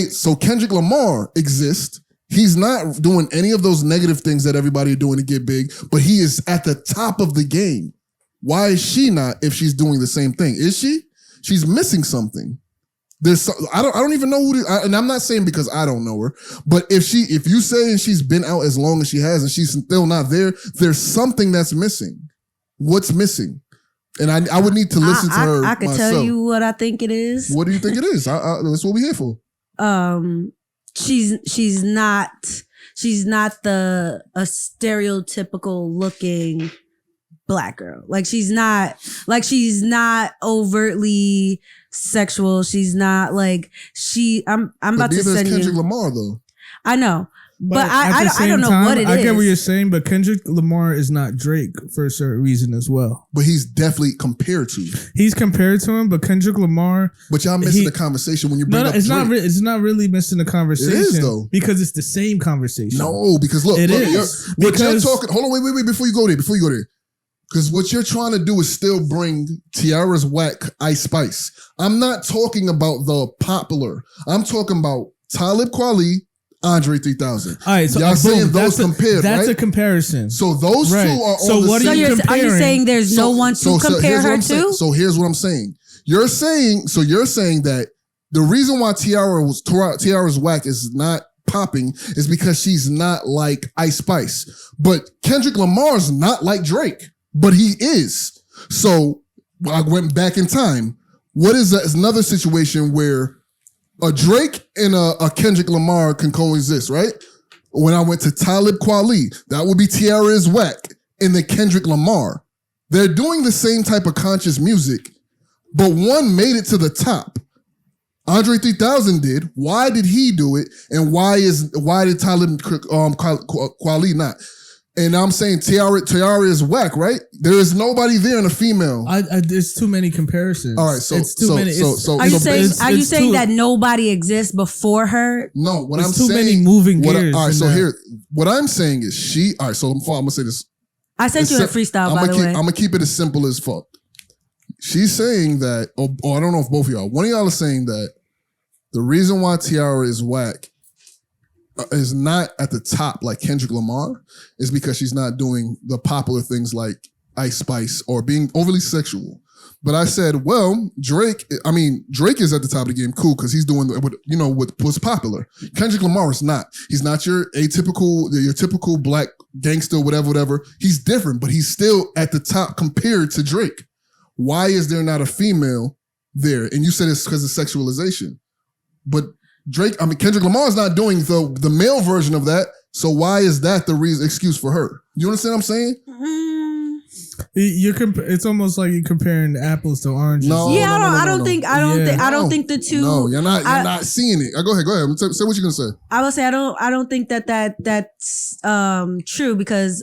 So Kendrick Lamar exists. He's not doing any of those negative things that everybody are doing to get big, but he is at the top of the game. Why is she not if she's doing the same thing? Is she? She's missing something. I don't even know who and I'm not saying because I don't know her, but if you say she's been out as long as she has and she's still not there, there's something that's missing. What's missing? And I would need to listen to her. I could myself. tell you what I think it is. What do you think it is? That's what we're here for. she's not the a stereotypical looking black girl. Like she's not overtly sexual. She's not like I'm about to send Kendrick you. Lamar though. I know. But at the I don't know same what it I is. get what you're saying, but Kendrick Lamar is not Drake for a certain reason as well. But he's definitely compared to. He's compared to him, but Kendrick Lamar. But y'all missing the conversation when you bring up it's Drake. it's not really missing the conversation. It is though, because it's the same conversation. No, because look, it look, is what you're because talking. Hold on, wait, before you go there. Because what you're trying to do is still bring Tiara's whack Ice Spice. I'm not talking about the popular. I'm talking about Talib Kweli, Andre 3000. All right, so y'all saying those compared, that's right? a comparison. So those two are on so the what same. are you are you comparing? saying there's no one to compare her to? So here's what I'm saying. You're saying that the reason why Tiara's whack is not popping is because she's not like Ice Spice. But Kendrick Lamar's not like Drake, but he is. So I went back in time. What is another situation where a Drake and a Kendrick Lamar can coexist, right? When I went to Talib Kweli, that would be Tiara's whack and the Kendrick Lamar. They're doing the same type of conscious music, but one made it to the top. Andre 3000 did. Why did he do it? And why did Talib Kweli not? And I'm saying Tiara is whack, right? There is nobody there in a female. There's too many comparisons. All right, so it's too many. Are you saying that nobody exists before her? No, what There's I'm too saying. many moving gears. All right, so here, what I'm saying is she. All right, so I'm gonna say this. I sent you a freestyle, by the way. I'm gonna keep it as simple as fuck. She's saying that, or I don't know if both of y'all. One of y'all is saying that the reason why Tiara is whack is not at the top like Kendrick Lamar is because she's not doing the popular things like Ice Spice or being overly sexual. But I said, well, Drake is at the top of the game, cool, because he's doing what's popular. Kendrick Lamar is not. He's not your typical black gangster, whatever. He's different, but he's still at the top compared to Drake. Why is there not a female there? And you said it's because of sexualization. But Kendrick Lamar is not doing the male version of that. So why is that the excuse for her? You understand what I'm saying? It's almost like you're comparing apples to oranges. No, yeah, I don't think the two. No, you're not seeing it. Go ahead. Say what you're gonna say. I will say I don't think that's true because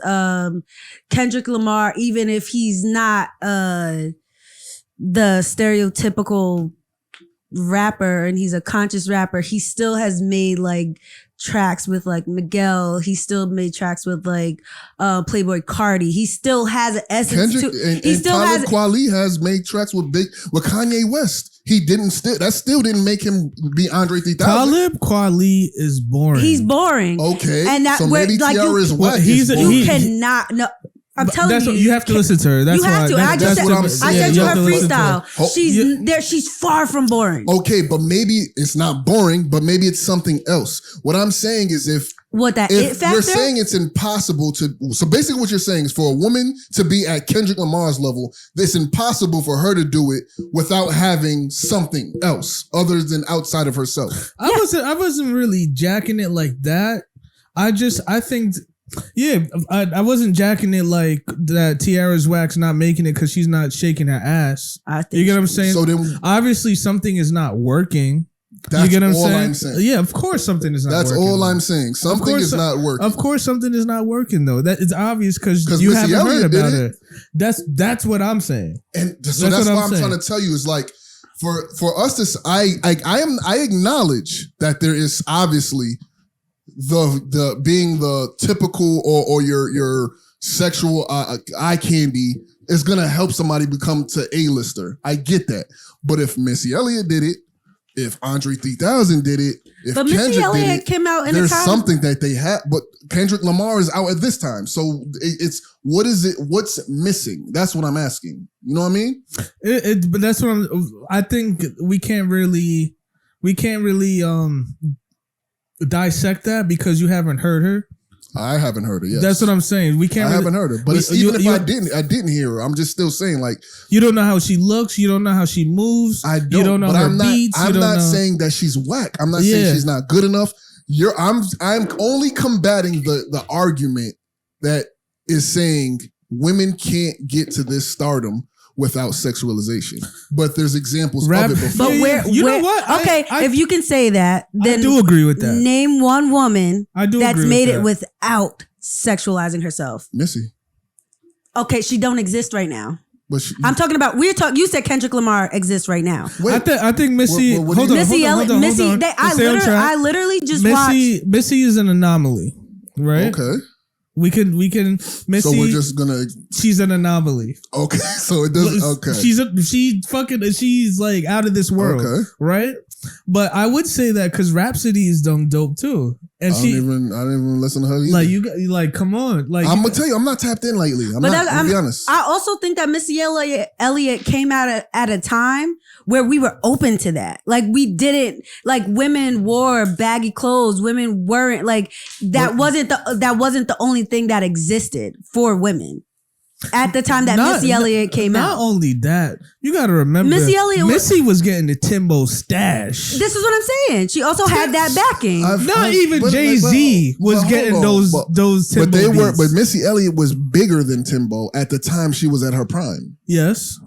Kendrick Lamar, even if he's not the stereotypical rapper and he's a conscious rapper, he still has made like tracks with like Miguel. He still made tracks with like Playboy Cardi. He still has an essence Kendrick to. And Talib Kweli has made tracks with Kanye West. He still didn't make him be Andre 3000. Talib Kweli is boring. He's boring. Okay, and that so maybe Tiara is whack. You cannot no. I'm telling you, you have to listen to her. That's you have why. to. I said to her freestyle. Oh, She's far from boring. Okay, but maybe it's not boring, but maybe it's something else. What I'm saying is if it factor? You're saying it's impossible to. So basically, what you're saying is for a woman to be at Kendrick Lamar's level, it's impossible for her to do it without having something else other than outside of herself. I wasn't really jacking it like that. I think. Yeah, I wasn't jacking it like that. Tiara's wax not making it because she's not shaking her ass. You get what I'm saying? So then, obviously, something is not working. That's you get what I'm saying? Yeah, of course, something is not that's working. That's all I'm saying. Something is not working. Of course, something is not working though. That it's obvious because you haven't heard about it. That's what I'm saying. And so that's why I'm trying to tell you is like for us to I acknowledge that there is obviously the being the typical or your sexual eye candy is gonna help somebody become to A-lister. I get that, but if Missy Elliott did it, if Andre 3000 did it, if but Kendrick Missy Elliott did it, came out in there's a time. something that they have. But Kendrick Lamar is out at this time, so it's what is it? What's missing? That's what I'm asking. You know what I mean? But that's what I think we can't really dissect that because you haven't heard her. I haven't heard her. Yes, that's what I'm saying. We can't. I haven't heard her, but even if I didn't hear her. I'm just still saying like you don't know how she looks. You don't know how she moves. I don't. You don't know but her I'm beats. I'm not saying that she's whack. I'm not saying she's not good enough. I'm only combating the argument that is saying women can't get to this stardom without sexualization. But there's examples of it before. But you know what? Okay, if you can say that, then I do agree with that. Name one woman that's made it with without sexualizing herself. Missy. Okay, she don't exist right now. But I'm talking about. You said Kendrick Lamar exists right now. Wait, I think Missy. Hold on. I literally just watched. Missy is an anomaly, right? Okay. We can Missy. So we're just gonna. She's an anomaly. Okay, so it doesn't. Okay, she's like out of this world. Okay, right. But I would say that because Rhapsody is dumb dope too, and I didn't even listen to her either. Like you like, come on, like I'm gonna tell you, I'm not tapped in lately. I'm be honest. I also think that Missy Elliott came out at a time where we were open to that. Like we didn't like women wore baggy clothes. Women weren't like that. Wasn't the only thing that existed for women at the time that Missy Elliott came out. Not only that, you got to remember Missy was getting the Timbo stash. This is what I'm saying. She also had that backing. Not even Jay-Z was getting those Timbo. But they were. But Missy Elliott was bigger than Timbo at the time she was at her prime. Yes.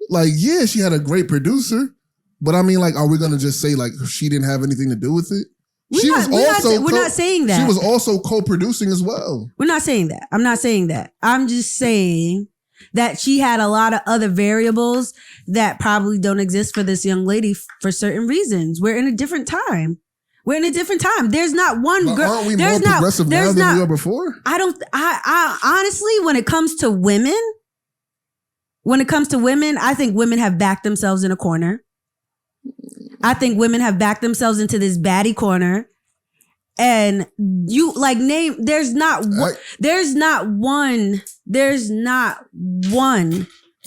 Like, yeah, she had a great producer, but I mean, like, are we gonna just say like she didn't have anything to do with it? We're not saying that. She was also co-producing as well. We're not saying that. I'm not saying that. I'm just saying that she had a lot of other variables that probably don't exist for this young lady for certain reasons. We're in a different time. There's not one girl. Aren't we more progressive now than we were before? I honestly, when it comes to women, I think women have backed themselves in a corner. I think women have backed themselves into this baddie corner. And you like there's not one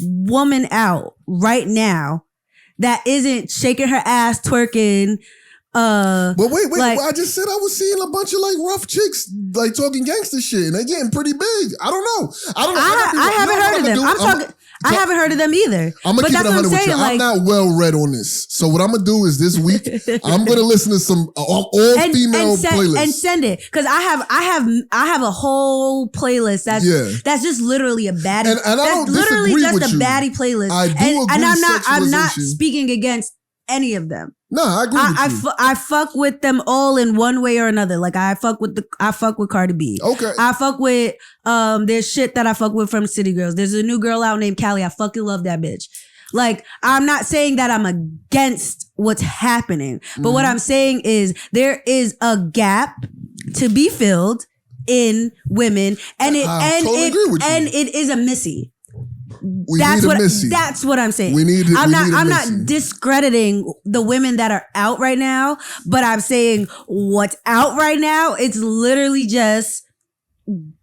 woman out right now that isn't shaking her ass, twerking. But wait, like, I just said I was seeing a bunch of like rough chicks like talking gangster shit and they getting pretty big. I don't know. I haven't heard of them. I haven't heard of them either. I'm gonna keep it 100 with you. I'm not well read on this, so what I'm gonna do is this week I'm gonna listen to some all female playlists and send it because I have a whole playlist that's just literally a baddie. And I don't literally just a baddie playlist. I do agree. And I'm not speaking against any of them. No, I agree with you. I fuck with them all in one way or another. Like I fuck with Cardi B. Okay. I fuck with there's shit that I fuck with from City Girls. There's a new girl out named Callie. I fucking love that bitch. Like I'm not saying that I'm against what's happening, but what I'm saying is there is a gap to be filled in women, and it is a Missy. That's what I'm saying. I'm not discrediting the women that are out right now, but I'm saying what's out right now, it's literally just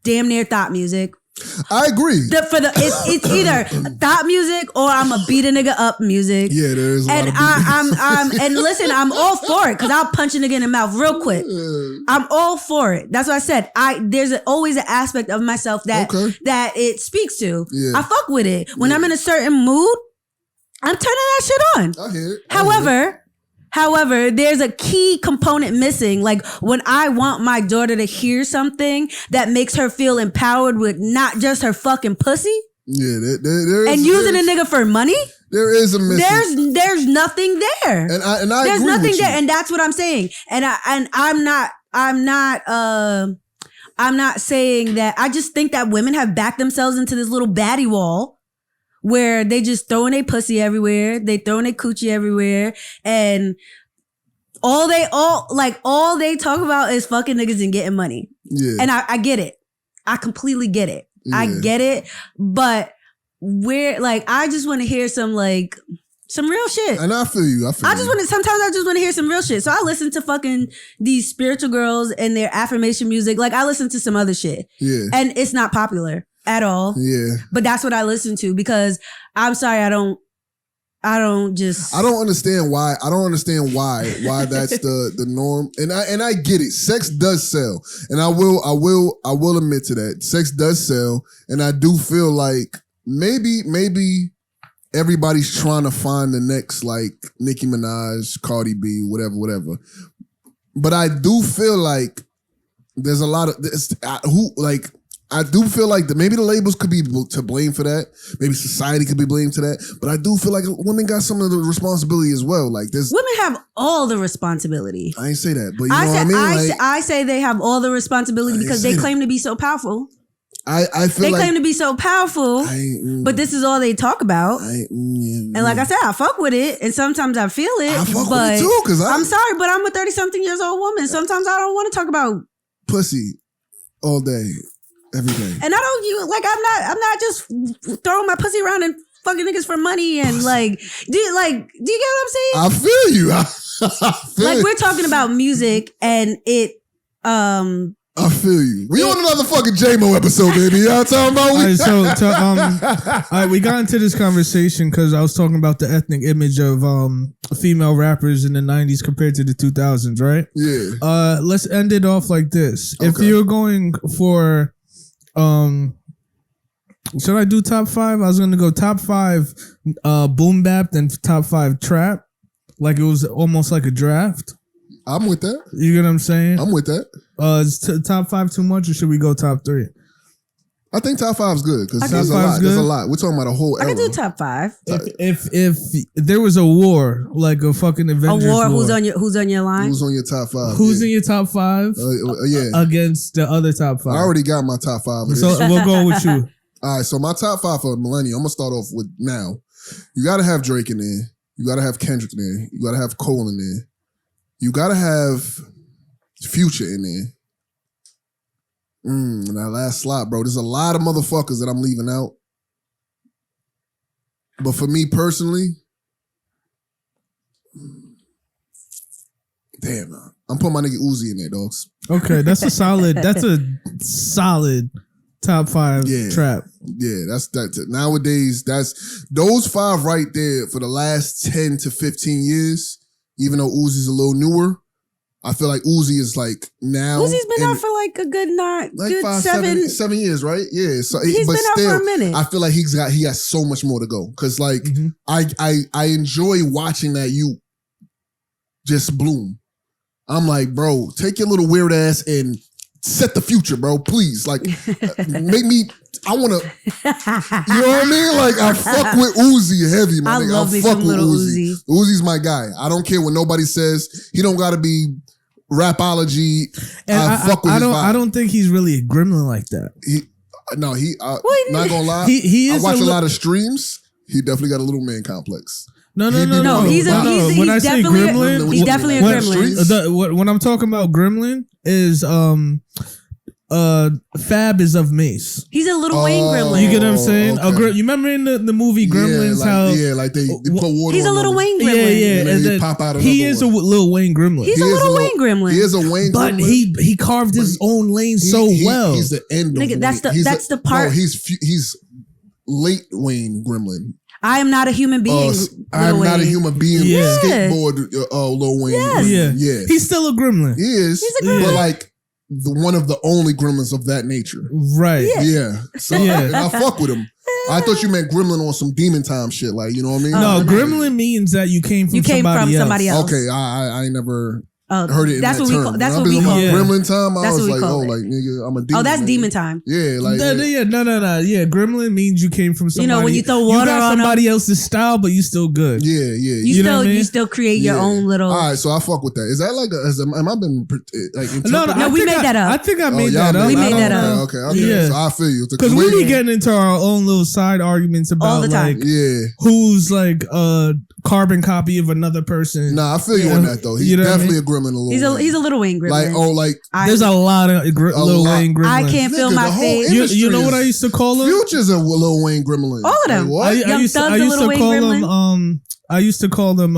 damn near thought music. I agree. It's either thought music or I'm a beat a nigga up music. Yeah, there is. And listen, I'm all for it because I'll punch a nigga in the mouth real quick. I'm all for it. That's what I said. There's always an aspect of myself that it speaks to. Yeah. I fuck with it when I'm in a certain mood. I'm turning that shit on. I hear it. However, there's a key component missing. Like when I want my daughter to hear something that makes her feel empowered with not just her fucking pussy. Yeah, there is. And using a nigga for money. There is a missing. There's nothing there. And I there's agree nothing with there, you. and that's what I'm saying. And I'm not saying that. I just think that women have backed themselves into this little baddie wall where they just throwing their pussy everywhere, they throwing their coochie everywhere, and all they talk about is fucking niggas and getting money. Yeah. And I get it. I completely get it. Yeah. I get it. But I just want to hear some real shit. And I feel you. Sometimes I just want to hear some real shit. So I listen to fucking these spiritual girls and their affirmation music. Like I listen to some other shit. Yeah. And it's not popular at all. Yeah. But that's what I listen to because I'm sorry, I I don't understand why. I don't understand why that's the norm. And I get it. Sex does sell, and I will admit to that. Sex does sell, and I do feel like maybe everybody's trying to find the next like Nicki Minaj, Cardi B, whatever. But I do feel like there's a lot of I do feel like maybe the labels could be to blame for that. Maybe society could be blamed to that. But I do feel like women got some of the responsibility as well. Like this, women have all the responsibility. I ain't say that, but you know what I mean. I say they have all the responsibility because they claim to be so powerful. I feel they like claim to be so powerful, but this is all they talk about. And like I said, I fuck with it, and sometimes I feel it. I fuck but with it too, because I'm sorry, but I'm a 30-something years old woman. Sometimes I don't want to talk about pussy all day, every day. And I'm not just throwing my pussy around and fucking niggas for money and like, do you get what I'm saying? I feel you. I feel like we're talking about music and it. I feel you. We on another fucking J-Mo episode, baby. Y'all talking about? All right, we got into this conversation because I was talking about the ethnic image of female rappers in the 90s compared to the 2000s, right? Yeah. Let's end it off like this. Okay. If you're going for should I do top 5? I was gonna go top 5 boom bap, then top 5 trap. Like it was almost like a draft. I'm with that. You get what I'm saying? I'm with that. Is top 5 too much, or should we go top 3? I think top 5 is good because there's a lot. There's a lot. We're talking about a whole era. I can do top 5. If there was a war, like a fucking Avengers war, who's on your line? Who's on your top 5? Who's in your top 5? Yeah, against the other top 5. I already got my top 5. So we'll go with you. All right, so my top 5 for millennium. I'm gonna start off with now. You gotta have Drake in there. You gotta have Kendrick in there. You gotta have Cole in there. You gotta have Future in there. That last slot, bro. There's a lot of motherfuckers that I'm leaving out. But for me personally, damn, I'm putting my nigga Uzi in there, dogs. Okay, that's a solid top 5 trap. Yeah, that's that. Nowadays, that's those 5 right there for the last 10 to 15 years. Even though Uzi's a little newer, I feel like Uzi is like now. Uzi's been out for like a good seven years, right? Yeah, so he's been out for a minute. I feel like he has so much more to go because like I enjoy watching that you just bloom. I'm like, bro, take your little weird ass and set the future, bro. Please, like, make me. I want to. You know what I mean? Like, I fuck with Uzi heavy, man. I love fuck with Uzi. Uzi's my guy. I don't care what nobody says. He don't got to be rapology. And I don't think he's really a gremlin like that. Not gonna lie. He is. I watch a lot of streams. He definitely got a little man complex. No. He's definitely a gremlin. When I'm talking about gremlin is Fab is of Mace. He's a little Wayne gremlin. You get what I'm saying? Okay. You remember in the movie Gremlins like they put water. He's a little Wayne gremlin. Yeah. And then pop out he is a little Wayne gremlin. He's a little Wayne gremlin. He is a Wayne gremlin. But he carved his own lane so well. He's the end of Nigga, that's the part. No, he's late Wayne gremlin. I am not a human being. I am not a human being. Yeah. Skateboard, Lil Wayne. Yes. Yeah. He's still a gremlin. He is. He's a gremlin. But like one of the only gremlins of that nature. Right. Yeah. So and I fuck with him. I thought you meant gremlin on some demon time shit. Like, you know what I mean? No, gremlin means that you came from somebody else. Okay. I ain't never heard it in that's that what term. That's what we call it. Gremlin time, I that's was like, nigga, I'm a demon. Oh, that's demon time. Yeah, like no. Yeah, gremlin means you came from somebody. You know, when you throw water on somebody else's style, but you still good. Yeah. You still create your own little. All right, so I fuck with that. Is that like am I been like No, we made that up. I think I made that up. We made that up. Okay. Yeah. So I feel you because we be getting into our own little side arguments about all the time. Like who's like a carbon copy of another person. Nah, I feel you on that though. He's definitely a gremlin. He's a little Wayne gremlin. There's a lot of Lil Wayne gremlins. I can't feel my face. You know what I used to call him? Future's a Lil Wayne gremlin. All of them. What? I used to call them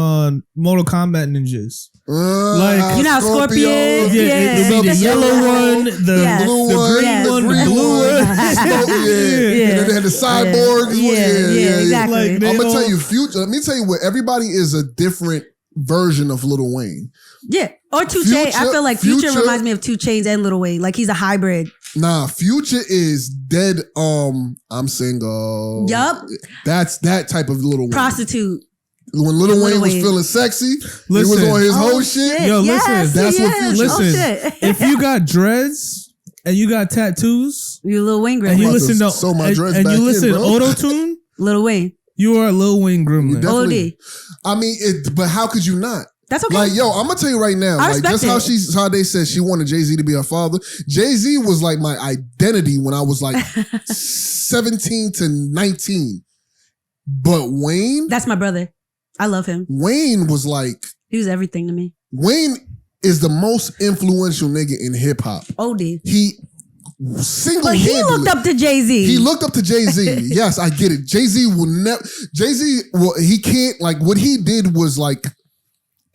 Mortal Kombat ninjas. Like you know Scorpion. Yeah. The yellow one, the blue one, the green one, the blue one. And then they had the cyborgs. Yeah, exactly. Like, I'm gonna tell you, Future. Let me tell you what. Everybody is a different version of Lil Wayne. Yeah, or 2 Chainz. I feel like Future reminds me of 2 Chainz and Lil Wayne. Like he's a hybrid. Nah, Future is dead. I'm single. Yup. That's that type of Lil Wayne. Prostitute. When Lil Wayne was feeling sexy, he was on his whole shit. Yo, listen, that's what Future. Listen, if you got dreads and you got tattoos, you Lil Wayne gremlin. And you listen to sew my dreads and back you listen in, bro. auto-tune, Lil Wayne. you are a Lil Wayne gremlin. OD. I mean, but how could you not? That's okay. Like, yo, I'm gonna tell you right now, I like just respect how they said she wanted Jay-Z to be her father. Jay-Z was like my identity when I was like 17 to 19. But Wayne, That's my brother. I love him. Wayne was like, He was everything to me. Wayne is the most influential nigga in hip hop. OD. He But single-handedly. he looked up to Jay-Z. He looked up to Jay-Z. Yes, I get it. Jay-Z will never. Jay-Z, well, he can't, like, what he did was like,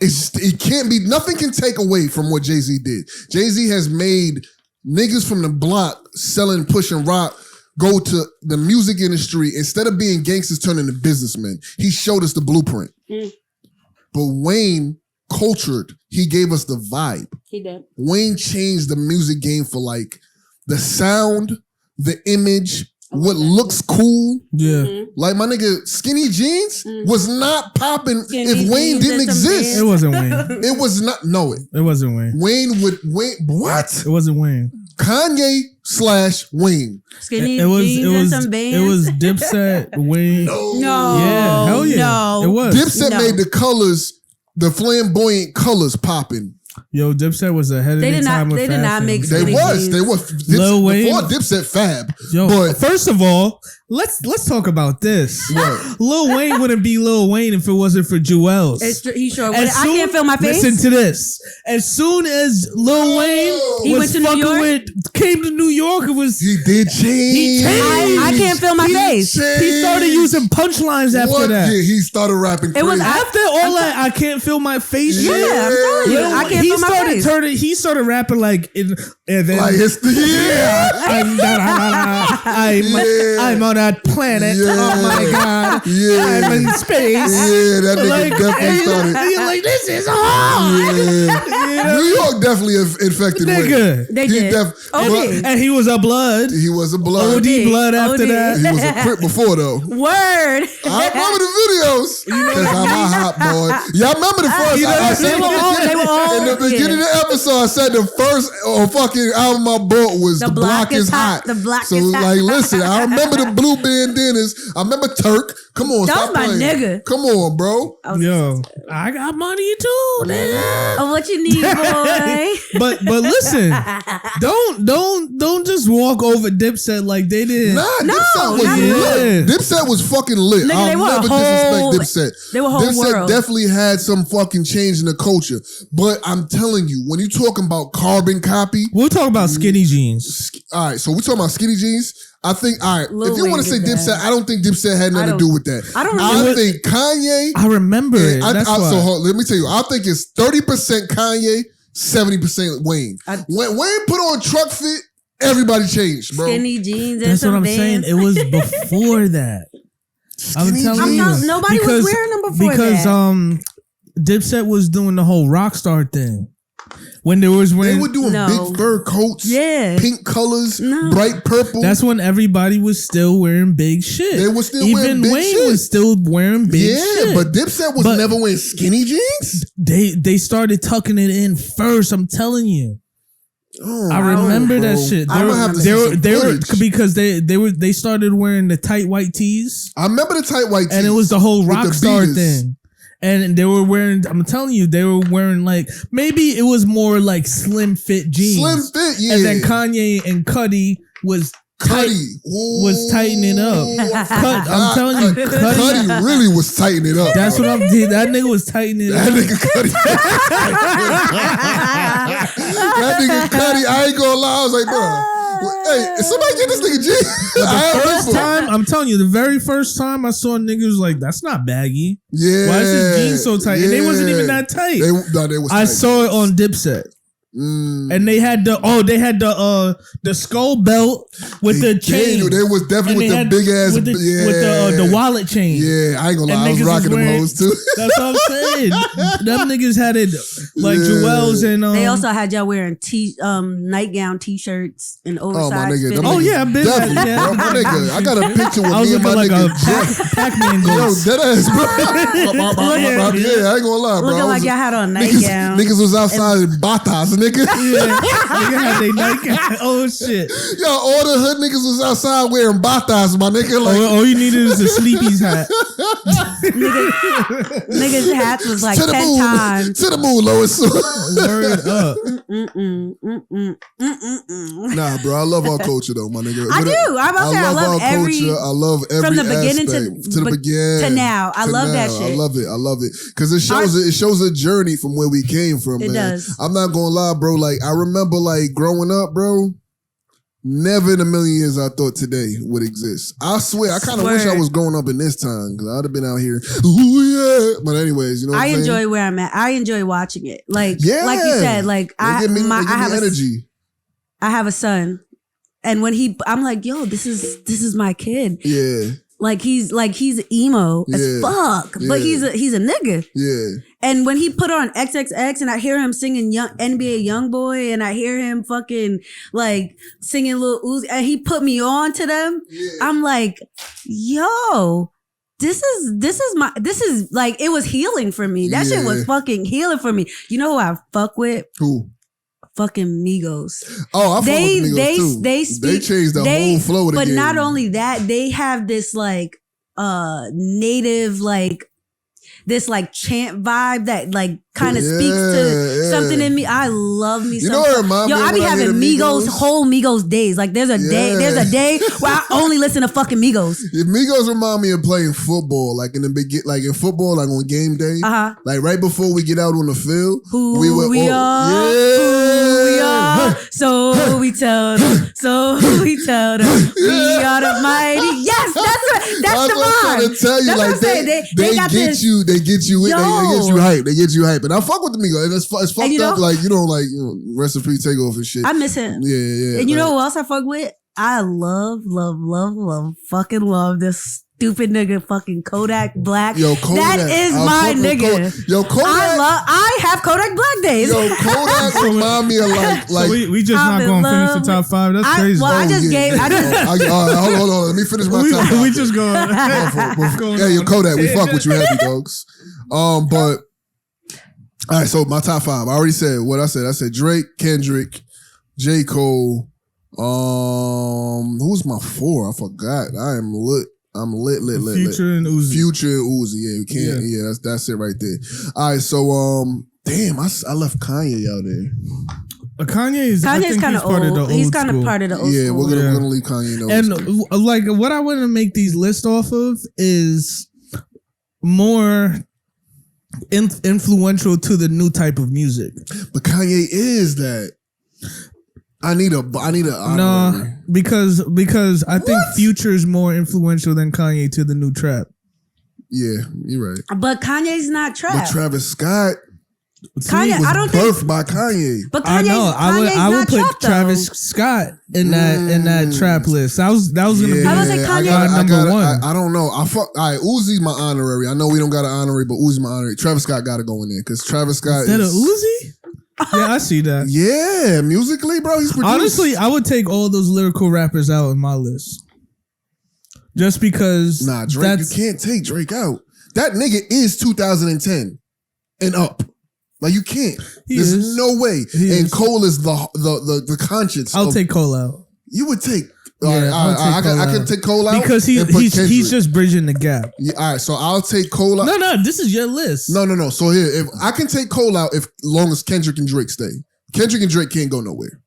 it can't be, nothing can take away from what Jay-Z did. Jay-Z has made niggas from the block selling, pushing rock go to the music industry. Instead of being gangsters, turn into businessmen. He showed us the blueprint. But Wayne cultured. He gave us the vibe. He did. Wayne changed the music game for like the sound, the image, what looks cool. Yeah. Like my nigga, Skinny Jeans was not popping Skinny if Wayne jeans didn't and some exist. It wasn't Wayne. It was not. No, It wasn't Wayne. Wayne what? It wasn't Wayne. Kanye/Wayne. Skinny It was. jeans It was. and some bands. It was Dipset. Wayne. No. Yeah. Hell yeah. No. It was. Dipset No. made the colors, the flamboyant colors popping. Yo, Dipset was ahead of They their did not- time with they did not fashion. make They Skinny was. jeans. They were. Lil Wayne. Before Dipset Fab. Yo, But first of all, let's talk about this. what? Lil Wayne wouldn't be Lil Wayne if it wasn't for Jewels. He sure would. As I can't feel my face. Listen to this. As soon as Lil Wayne He was went to New fucking York? with, came to New York, it was He did change. He changed. I can't feel my face. he started using punchlines after What? that. Yeah, he started rapping It was crazy. After all that, I can't feel my face. Yeah, shit. I'm telling you, Lil- I can't feel my face. He started rapping like and then Like his, yeah. I'm on that planet. Yeah. Oh my god. Yeah. I'm in space. Yeah, that nigga definitely started. And you're like, this is hard. Yeah. New York definitely infected Nigga. Wayne. They He did. OD. And he was a blood. He was a blood. OD blood after OD. that. He was a crip before though. Word. I remember the videos. Cause I'm a hot boy. Y'all remember the first? I said They were all. in the beginning of the episode, I said the first fucking album I bought was The Block is Hot. The Block So is Hot. like, listen, I remember the blue bandanas. I remember Turk. Come on, That stop was my playing. nigga. Come on, bro. Yo, I got money too, nigga. Oh, what you need, boy? But listen, don't just walk over Dipset like they did. Nah, Dipset was not lit. lit. Dipset was fucking lit. Nigga, I'll they were a never whole- disrespect Dipset. they were a whole Dipset world. definitely had some fucking change in the culture. But I'm telling you, when you talking about carbon copy, We'll talk about skinny jeans. all right, so we talking about skinny jeans. I think, all right, Lil if you want to say Wayne did Dipset, that. I don't think Dipset had nothing to do with that. I don't I remember. think Kanye. I remember it. I, That's I, why. so hold, let me tell you, I think it's 30% Kanye, 70% Wayne. When Wayne put on Truck Fit, everybody changed, bro. Skinny jeans and That's some what I'm bands. saying. It was before that. I'm Skinny telling jeans. you. Nobody was wearing them before because that. Dipset was doing the whole rock star thing. When there was They when were doing No. big fur coats, Yeah. pink colors, No. bright purple. that's when everybody was still wearing big shit. They were still Even wearing big Wayne shit. was still wearing big shit. Yeah, but Dipset was But- never wearing skinny jeans. they started tucking it in first. I'm telling you. Oh, I remember that bro. shit. I'm gonna have to see some they were footage. because they started wearing the tight white tees, I remember the tight white tees. and it was the whole with rock the star beaters. thing. And they were wearing. I'm telling you, they were wearing like maybe it was more like slim fit jeans. Slim fit, yeah. And then Kanye and Cudi was was tightening up. I'm telling you, Cudi really was tightening it up. That's bro. what I'm did. That nigga was tightening it That up. nigga Cudi. That nigga Cudi, I ain't gonna lie. I was like, bro, hey, somebody get this nigga G. First time, I'm telling you, the very first time I saw niggas like, that's not baggy. Yeah. Why is his jeans so tight? And they wasn't even that tight. They was I tight. saw it on Dipset. And they had the skull belt with the chain. They was definitely with the big ass with the wallet chain. Yeah, I ain't gonna lie, I was rocking them hoes too. That's what I'm saying. Them niggas had it like Jewels and they also had y'all wearing nightgown t-shirts and oversized. Yeah, been definitely, bro. My nigga, I got a picture with me and my like nigga Pac-Man ghost. Yo, that ass, bro. Yeah, I ain't gonna lie, bro. Looking like y'all had on nightgown. Niggas was outside in batas, nigga. Yeah, nigga had they nightgown. Oh shit. Yo, all the hood niggas was outside wearing batas, my nigga. Like, all you needed is a Sleepy's hat. Niggas' hats was like 10 times. To the moon, Lois. Word up. Nah, bro, I love our culture though, my nigga. I do. I love every culture. I love every from the beginning to the beginning to now. I love that shit. I love it because it shows a journey from where we came from. It man. does. I'm not gonna lie, bro. Like I remember, like growing up, bro. Never in a million years I thought today would exist. I swear, I kind of wish I was growing up in this time because I'd have been out here. Ooh yeah, but anyways, you know. I enjoy where I'm at. I enjoy watching it. Like you said, like I have energy. I have a son, and when I'm like, yo, this is my kid. Yeah. Like he's emo as fuck, but he's a nigga. Yeah. And when he put on XXX and I hear him singing NBA Youngboy and I hear him fucking like singing Lil Uzi and he put me on to them, I'm like, yo, this is like, it was healing for me. That shit was fucking healing for me. You know who I fuck with? Who? Fucking Migos. Oh, I fuck with Migos too. They changed the whole flow of the game. But not only that, they have this like native like this like chant vibe that like kind of speaks to something in me. I love me. You know what remind me? I be having whole Migos days. Like there's a day where I only listen to fucking Migos. Migos remind me of playing football, like in the beginning, like in football, like on game day, like right before we get out on the field. Who we are. So we tell them. We are the mighty. Yes, that's right. That's the vibe. I'm trying to tell you, that's like they get you. They get you hype. They get you hype. And I fuck with the Migos. And it's fucked up. Like, rest in peace, Takeoff and shit. I miss him. Yeah. And you know who else I fuck with? I fucking love this stupid nigga fucking Kodak Black. Yo, Kodak. That is my nigga. Yo, Kodak. I have Kodak Black days. Yo, Kodak remind me of like. So we just not going to finish the top 5. That's crazy. Well, I just gave. Hold on. Let me finish my top 5. We just going. Yeah, yo, Kodak. We fuck with you, happy dogs. But. All right, so my top 5. I already said what I said. I said Drake, Kendrick, J. Cole. Who's my 4? I forgot. I am lit. I'm lit. Future and Uzi. Yeah, you can't. Yeah, that's it right there. All right, so damn, I left Kanye out there. Kanye's kind of old. He's kind of part of the old school. Yeah, we're gonna leave Kanye in. And like what I want to make these lists off of is more influential to the new type of music. But Kanye is that. I need a no, because I think Future's more influential than Kanye to the new trap. Yeah, you're right. But Kanye's not trap. But Travis Scott, Kanye, was I don't birthed think by Kanye. But Kanye's, I would put trap, Travis Scott in that trap list. That was gonna be. I was like Kanye number 1. I don't know. All right, Uzi's my honorary. I know we don't got an honorary, but Uzi's my honorary. Travis Scott got to go in there because Travis Scott is that a Uzi? Yeah, I see that. Yeah, musically, bro, he's produced. Honestly, I would take all those lyrical rappers out in my list. Just because Drake, you can't take Drake out. That nigga is 2010 and up. Like you can't. There's no way. And Cole is the conscience. I'll take Cole out. You would take. I can take Cole out because he's just bridging the gap. Yeah, all right, so I'll take Cole out. No, this is your list. No. So here, if I can take Cole out, if long as Kendrick and Drake stay, Kendrick and Drake can't go nowhere.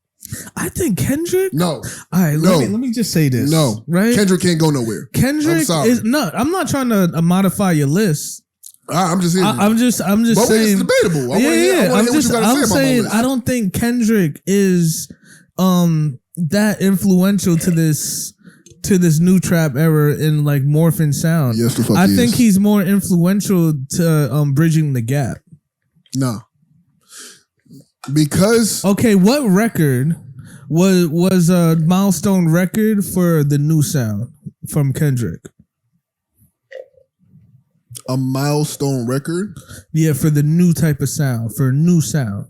I think Kendrick. No. All right, let me just say this. No, right? Kendrick can't go nowhere. Kendrick is no. I'm not trying to modify your list. I'm just saying. I'm just saying. It's debatable. I'm saying I don't think Kendrick is that influential to this new trap era in like morphin sound. Yes, the fuck I think he's more influential to bridging the gap. No. Because okay, what record was a milestone record for the new sound from Kendrick? a milestone record. Yeah, for the new type of sound, for new sound.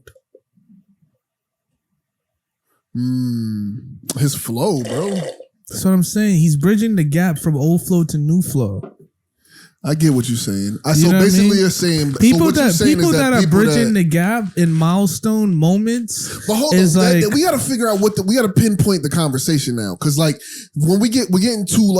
His flow, bro. That's what I'm saying. He's bridging the gap from old flow to new flow. I get what you're saying. You So know what I basically, mean? you're saying People so that are bridging the gap in milestone moments. But hold is on, like we got to figure out we got to pinpoint the conversation now, because like when we're getting too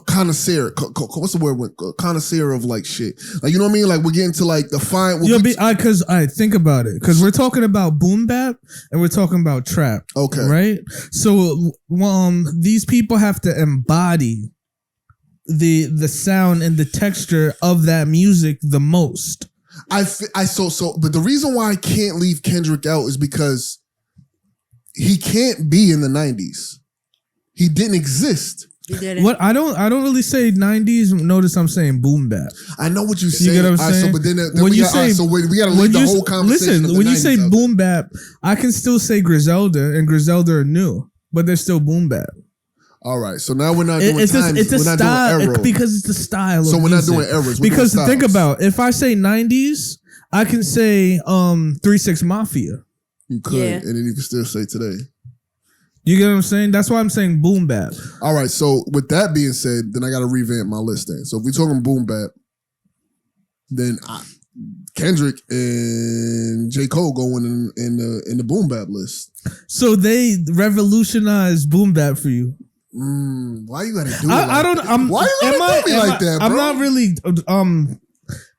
connoisseur. What's the word? Connoisseur of like shit. Like, you know what I mean? Like, we're getting to like the fine. Because I think about it, because we're talking about boom bap and we're talking about trap. Okay, right. So these people have to embody the sound and the texture of that music the most. But the reason why I can't leave Kendrick out is because he can't be in the 90s. He didn't exist. He didn't. What I don't really say 90s. Notice I'm saying boom bap. I know what you're saying. You get what I'm saying? So, but then when we you got, say, so we got to leave the whole conversation. Listen, when you say boom bap, I can still say Griselda, and Griselda are new, but they're still boom bap. All right, so now we're not doing it's times. It's a we're not style doing eras. because it's the style. So of we're music. not doing eras. Because doing think styles. about, if I say 90s, I can say 3-6 Mafia. You could, and then you can still say today. You get what I'm saying? That's why I'm saying boom bap. All right, so with that being said, then I got to revamp my list then. So if we're talking boom bap, then Kendrick and J. Cole going in the boom bap list. So they revolutionized boom bap for you. Why you gotta do it? I don't. Why you gotta do me like that, bro? I'm not really.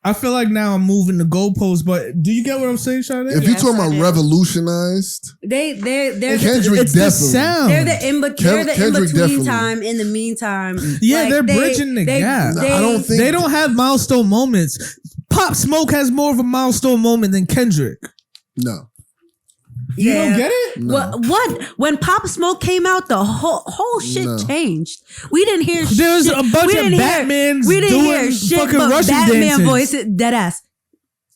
I feel like now I'm moving the goalposts, but do you get what I'm saying, Sade? If you're talking about revolutionized, they're Kendrick it's definitely. The sound. They're the in between definitely. time. In the meantime, Yeah, like, they're bridging the gap. I don't think they don't have milestone moments. Pop Smoke has more of a milestone moment than Kendrick. No. You don't get it? No. What? When Pop Smoke came out, the whole shit changed. We didn't hear shit. There's a bunch of Batmans we didn't doing hear shit fucking but Russian Batman dances. voices. Deadass.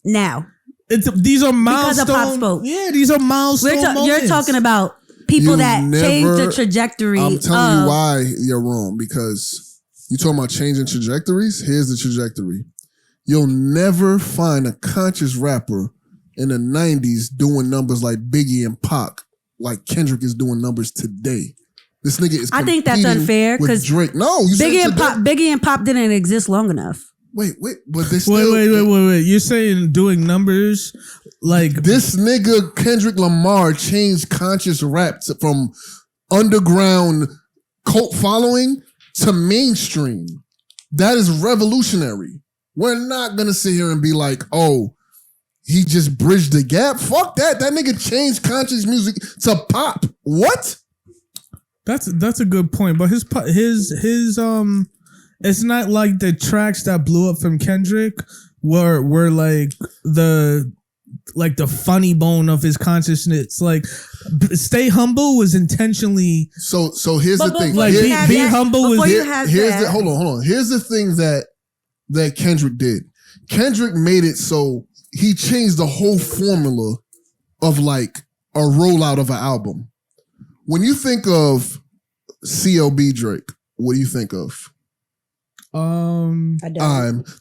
Now. These are milestone. Because of Pop Smoke. Yeah, these are milestone moments. You're talking about people that changed the trajectory. I'm telling you why you're wrong, because you're talking about changing trajectories. Here's the trajectory. You'll never find a conscious rapper in the 90s doing numbers like Biggie and Pac, like Kendrick is doing numbers today. This nigga is. I think that's unfair because Drake. No, you Biggie and Pop didn't exist long enough. Wait, but they still. Wait. You're saying doing numbers like this nigga Kendrick Lamar changed conscious rap from underground cult following to mainstream. That is revolutionary. We're not gonna sit here and be like, oh, he just bridged the gap. Fuck that. That nigga changed conscious music to pop. What? That's a good point. But his it's not like the tracks that blew up from Kendrick were like the funny bone of his consciousness. Like Stay Humble was intentionally. So here's the thing. Like Be Humble was. Hold on. Here's the thing that Kendrick did. Kendrick made it so he changed the whole formula of like a rollout of an album. When you think of CLB Drake, what do you think of? I'm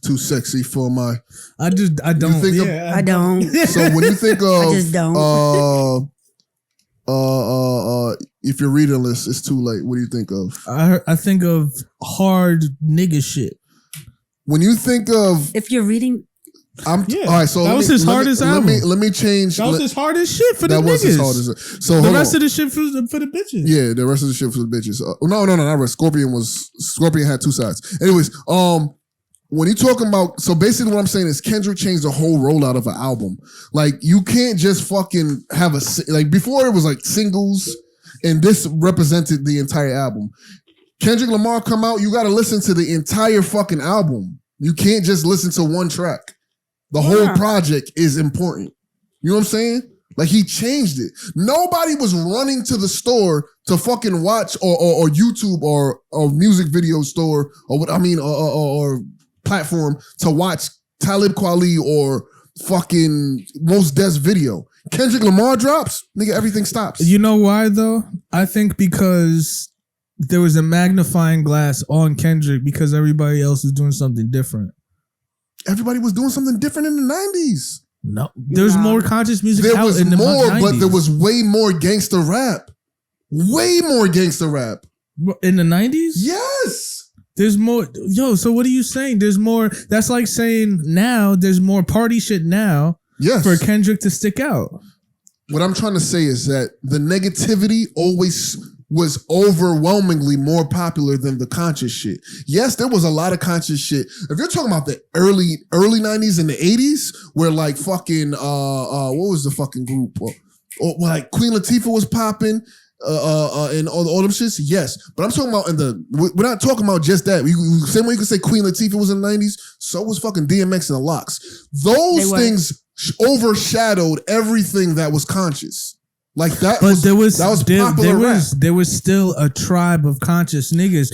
too sexy for my. I don't. I don't. So when you think of, I just don't. If you're reading this, it's too late. What do you think of? I think of hard nigga shit. When you think of, if you're reading, all right. So that was his hardest album. Let me change. That was his hardest shit for the niggas. That was his hardest. So the rest of the shit for the bitches. Yeah, the rest of the shit for the bitches. No, not right. Scorpion had two sides. Anyways, when you talking about, so basically what I'm saying is Kendrick changed the whole rollout of an album. Like, you can't just fucking have like before it was like singles, and this represented the entire album. Kendrick Lamar come out, you got to listen to the entire fucking album. You can't just listen to one track. The whole project is important. You know what I'm saying? Like, he changed it. Nobody was running to the store to fucking watch or YouTube or music video store or platform to watch Talib Kweli or fucking Most Death's video. Kendrick Lamar drops, nigga, everything stops. You know why though? I think because there was a magnifying glass on Kendrick because everybody else is doing something different. Everybody was doing something different in the 90s. No, there's more conscious music There out was in the more, 90s. but there was way more gangster rap. Way more gangster rap. In the 90s? Yes. There's more. Yo, so what are you saying? There's more. That's like saying now there's more party shit now Yes. for Kendrick to stick out. What I'm trying to say is that the negativity always was overwhelmingly more popular than the conscious shit. Yes, there was a lot of conscious shit. If you're talking about the early 90s and the 80s, where like fucking what was the fucking group? Or like Queen Latifah was popping, and all them shits, yes. But I'm talking about we're not talking about just that. Same way you could say Queen Latifah was in the 90s, so was fucking DMX and the Lox. Those things overshadowed everything that was conscious. Like that, but there was popular rap. there was still a tribe of conscious niggas.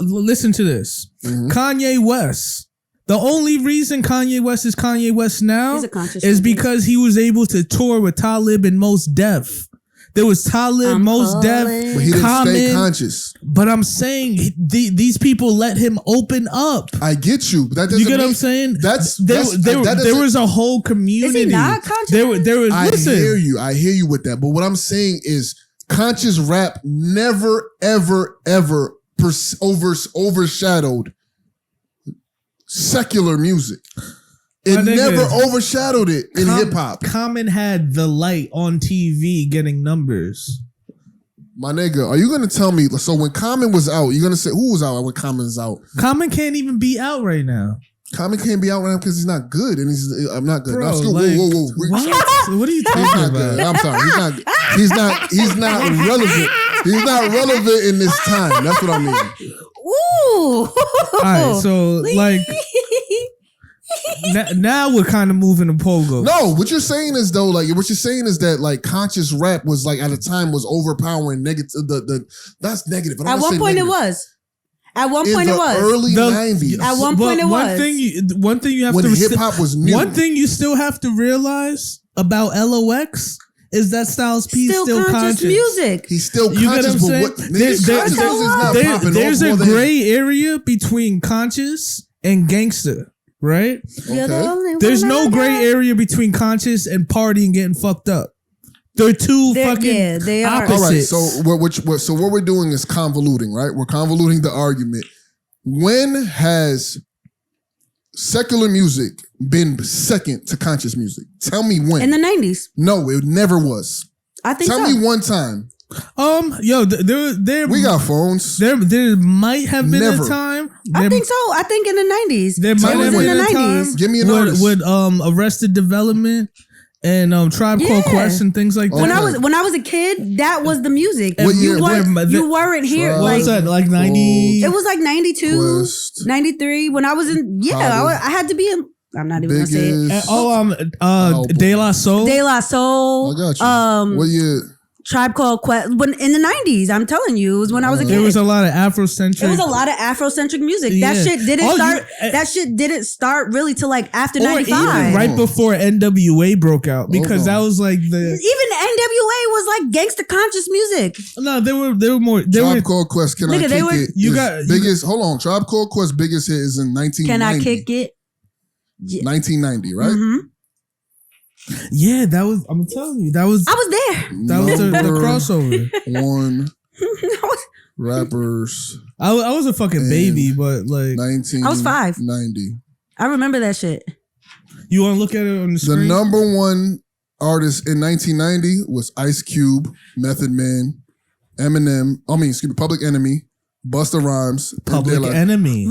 Listen to this. Mm-hmm. Kanye West. The only reason Kanye West is Kanye West now is because he was able to tour with Talib and Mos Def. There was Talib, Mos Def, but he didn't Common, stay conscious. But I'm saying these people let him open up. I get you, but that doesn't. You get what I'm saying? There was a whole community. Is he not conscious? There was. Listen. I hear you with that. But what I'm saying is, conscious rap never, ever, ever overshadowed secular music. It never overshadowed it in hip hop. Common had The Light on TV getting numbers. My nigga, are you gonna tell me? So when Common was out, you're gonna say who was out when Common's out? Common can't even be out right now. Common can't be out right now because he's not good, and I'm not good. Bro, whoa. What are you talking about? I'm sorry. He's not relevant. He's not relevant in this time. That's what I mean. Ooh. All right, so like. Now we're kind of moving the pogo. No, what you're saying is though, like what you're saying is that like conscious rap was like at a time was overpowering negative. That's negative. At one point it was. At one point it was. Early 90s. At one point it was. One thing you have when to hip hop was new. One thing you still have to realize about LOX is that Styles P still conscious music. He's still you conscious, get what I'm saying? There's a gray area between conscious and gangster. Right? Okay. There's no gray area between conscious and party and getting fucked up. They're fucking they are. opposites. All right, so what we're doing is convoluting, right? We're convoluting the argument. When has secular music been second to conscious music? Tell me when. In the 90s. No, it never was. I think Tell me one time. There we got phones. There might have been a time. I think so. I think in the 90s. There might have been a time. Give me an artist. With Arrested Development and Tribe Called Quest and things like that. When I was a kid, that was the music. What year? You weren't here. What was that? Like 90? It was like 92, 93. When I was in, I had to be in. I'm not even gonna say it. De La Soul. De La Soul. I got you. What year? Tribe Called Quest. When in the 90s, I'm telling you, it was when I was a kid. There was a lot of Afrocentric. It was a lot of Afrocentric music. Yeah. That shit didn't start. That shit didn't start really till like after 95. Even right before NWA broke out, because that was like even NWA was like gangster conscious music. No, they were more. Tribe Called Quest. Can I kick it? You hold on. Tribe Called Quest biggest hit is in 1990. Can I kick it? 1990, right? Mm-hmm. Yeah, that was. I'm telling you, that was. I was there. That was the crossover. One rappers. I was a fucking baby, but like I was 5. 90. I remember that shit. You want to look at it on the screen? The number one artist in 1990 was Ice Cube, Method Man, Eminem. Public Enemy, Busta Rhymes, Public Enemy.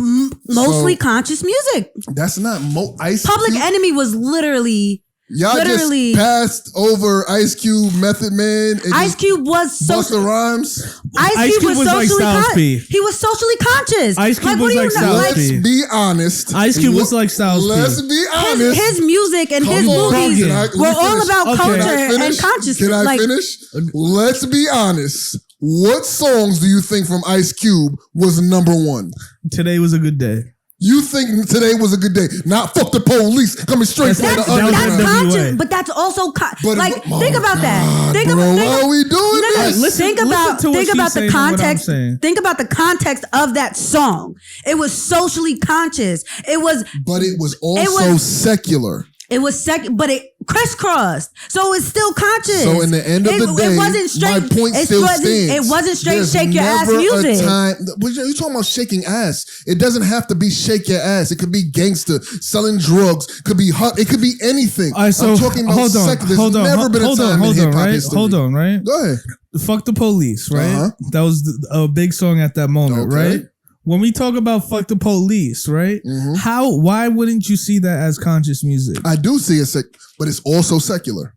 Mostly conscious music. That's not Ice Public Cube. Enemy was literally. Y'all just passed over Ice Cube, Method Man. And Ice Cube was Busta Rhymes. Ice Cube was socially conscious. He was socially conscious. Ice Cube was like Styles P. Let's be honest. Ice Cube was like Styles P. Let's be honest. His music and his movies were all about culture and consciousness. Can I finish? Let's be honest. What songs do you think from Ice Cube was number one? Today Was a Good Day. You think today was a good day? Not fuck the police coming straight from the underground. That's conscious, but that's also think about that. Think about why are we doing this? Think about the context. Think about the context of that song. It was socially conscious. But it was also secular. It was but it crisscrossed, so it's still conscious. So in the end of the day, it wasn't straight. My point still stands. It wasn't straight. There's shake your ass music. You're talking about shaking ass. It doesn't have to be shake your ass. It could be gangster selling drugs. Could be hot. It could be anything. All right, so I'm talking about secular. There's never been a time in hip hop history. Hold on, right? Go ahead. Fuck the police, right? That was a big song at that moment, right? When we talk about fuck the police, right? Why wouldn't you see that as conscious music? I do see it, but it's also secular.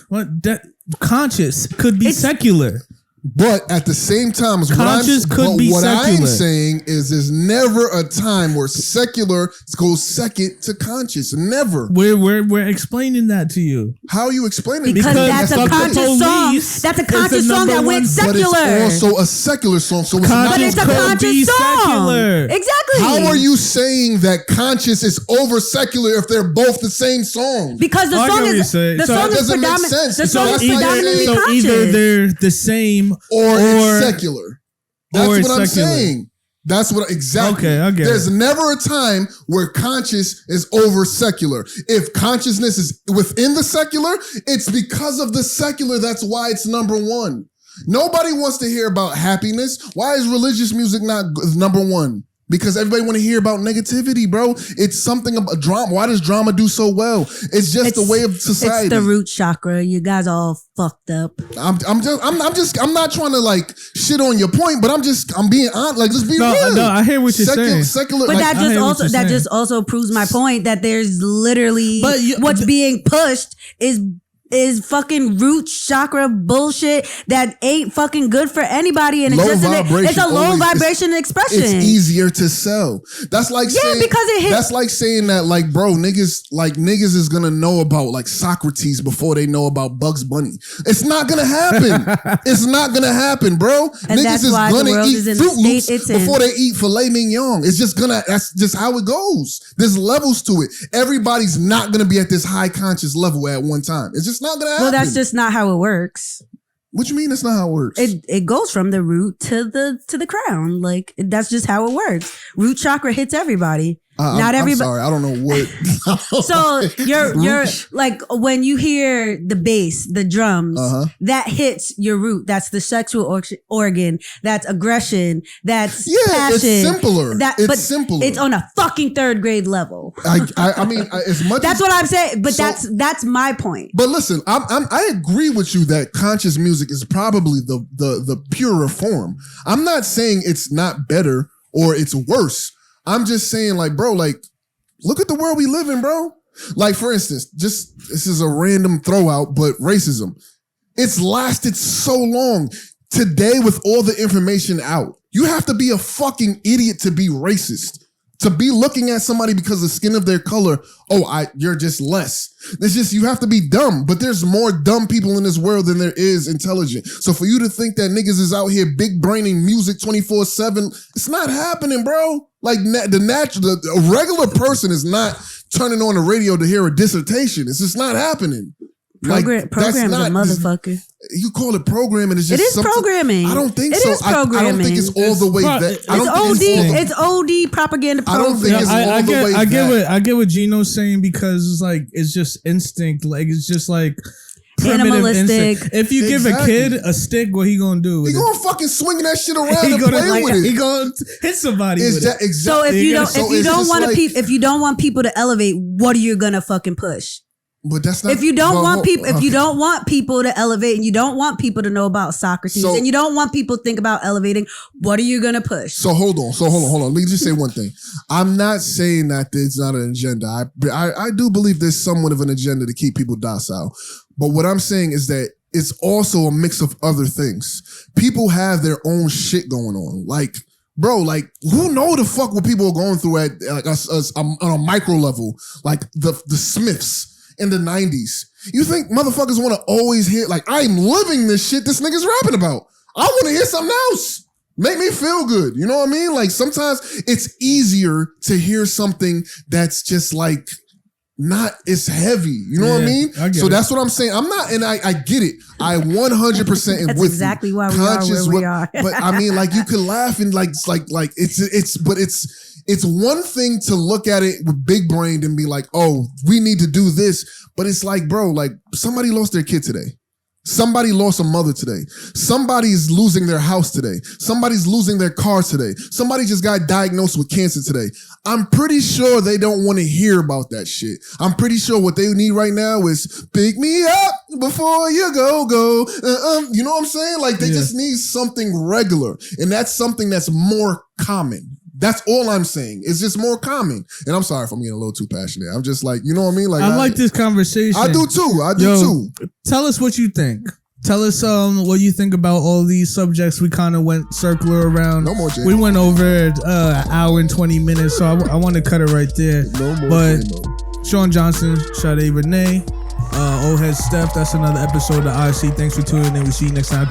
What that conscious could be secular. But at the same time, conscious could be what secular. I'm saying is there's never a time where secular goes second to conscious. Never. We're explaining that to you. How are you explaining it? Because that's a conscious song. That's a conscious song that went secular. But it's also a secular song. So it's a conscious song. Secular. Exactly. How are you saying that conscious is over secular if they're both the same song? Because the song is predominantly The song is predominantly so conscious. either they're the same or it's secular. That's what I'm secular. saying. That's what exactly. Okay, I get There's it. never a time where conscious is over secular. If consciousness is within the secular, it's because of the secular. That's why it's number one. Nobody wants to hear about happiness. Why is religious music not number one? Because everybody want to hear about negativity, bro. It's something about drama. Why does drama do so well? It's just the way of society. It's the root chakra. You guys all fucked up. I'm not trying to like shit on your point, but I'm being honest. Like, just be real. No, I hear what you're saying. Secular, but like, that just also proves my point that there's literally what's being pushed is fucking root chakra bullshit that ain't fucking good for anybody, and it's a low vibration expression. It's easier to sell. That's like saying, because it hits. That's like saying that like, bro, niggas is gonna know about like Socrates before they know about Bugs Bunny. It's not gonna happen. It's not gonna happen, bro. And niggas that's why is gonna the world eat is in Fruit the Loops state it's in. before they eat filet mignon. It's just that's just how it goes. There's levels to it. Everybody's not gonna be at this high conscious level at one time. It's just not gonna happen. Well, that's just not how it works. What you mean that's not how it works? It goes from the root to the crown. Like, that's just how it works. Root chakra hits everybody. Not everybody. I'm sorry, I don't know what. So you're like, when you hear the bass, the drums, that hits your root. That's the sexual organ. That's aggression. That's passion. It's simpler. It's simpler. It's on a fucking third grade level. I mean, as much. That's what I'm saying. But that's my point. But listen, I agree with you that conscious music is probably the purer form. I'm not saying it's not better or it's worse. I'm just saying, like, bro, like, look at the world we live in, bro. Like, for instance, this is a random throw out, but racism. It's lasted so long. Today, with all the information out, you have to be a fucking idiot to be racist. To be looking at somebody because of the skin of their color, you're just less. It's just, you have to be dumb. But there's more dumb people in this world than there is intelligent. So for you to think that niggas is out here big braining music 24/7, it's not happening, bro. Like, a regular person is not turning on the radio to hear a dissertation. It's just not happening. Program's a motherfucker. You call it programming. It is programming. I don't think so. It is programming. I don't think it's all the way that. It's OD propaganda program. I don't think it's all the way I get what Gino's saying, because it's like, it's just instinct. Like, it's just like animalistic. Instinct. If you give a kid a stick, what he gonna do? He gonna fucking swing that shit around and play with it. He gonna hit somebody with it. Exactly. So if you don't want people to elevate, what are you gonna fucking push? But that's not. If you don't want people to elevate, and you don't want people to know about Socrates, and you don't want people to think about elevating, what are you gonna push? So hold on. Let me just say one thing. I'm not saying that there's not an agenda. I do believe there's somewhat of an agenda to keep people docile. But what I'm saying is that it's also a mix of other things. People have their own shit going on. Like, bro, like, who know the fuck what people are going through at like us on a micro level? Like the Smiths in the 90s. You think motherfuckers want to always hear, like, I'm living this shit this nigga's rapping about. I want to hear something else. Make me feel good. You know what I mean? Like sometimes it's easier to hear something that's just like not as heavy. You know what I mean? So that's what I'm saying. I'm not, and I get it. I 100% am That's with exactly you. why we are where we are. But I mean, like you could laugh and like it's one thing to look at it with big brain and be like, oh, we need to do this. But it's like, bro, like somebody lost their kid today. Somebody lost a mother today. Somebody's losing their house today. Somebody's losing their car today. Somebody just got diagnosed with cancer today. I'm pretty sure they don't want to hear about that shit. I'm pretty sure what they need right now is pick me up before you go. You know what I'm saying? Like they just need something regular. And that's something that's more common. That's all I'm saying. It's just more common. And I'm sorry if I'm getting a little too passionate. I'm just like, you know what I mean? Like I like this conversation. I do too. Tell us what you think. Tell us what you think about all these subjects we kind of went circular around. No more J-Mo. We went over an hour and 20 minutes, so I want to cut it right there. No more but J-Mo. Sean Johnson, Sade Renee, Old Head Steph, that's another episode of IC. Thanks for tuning in. We'll see you next time.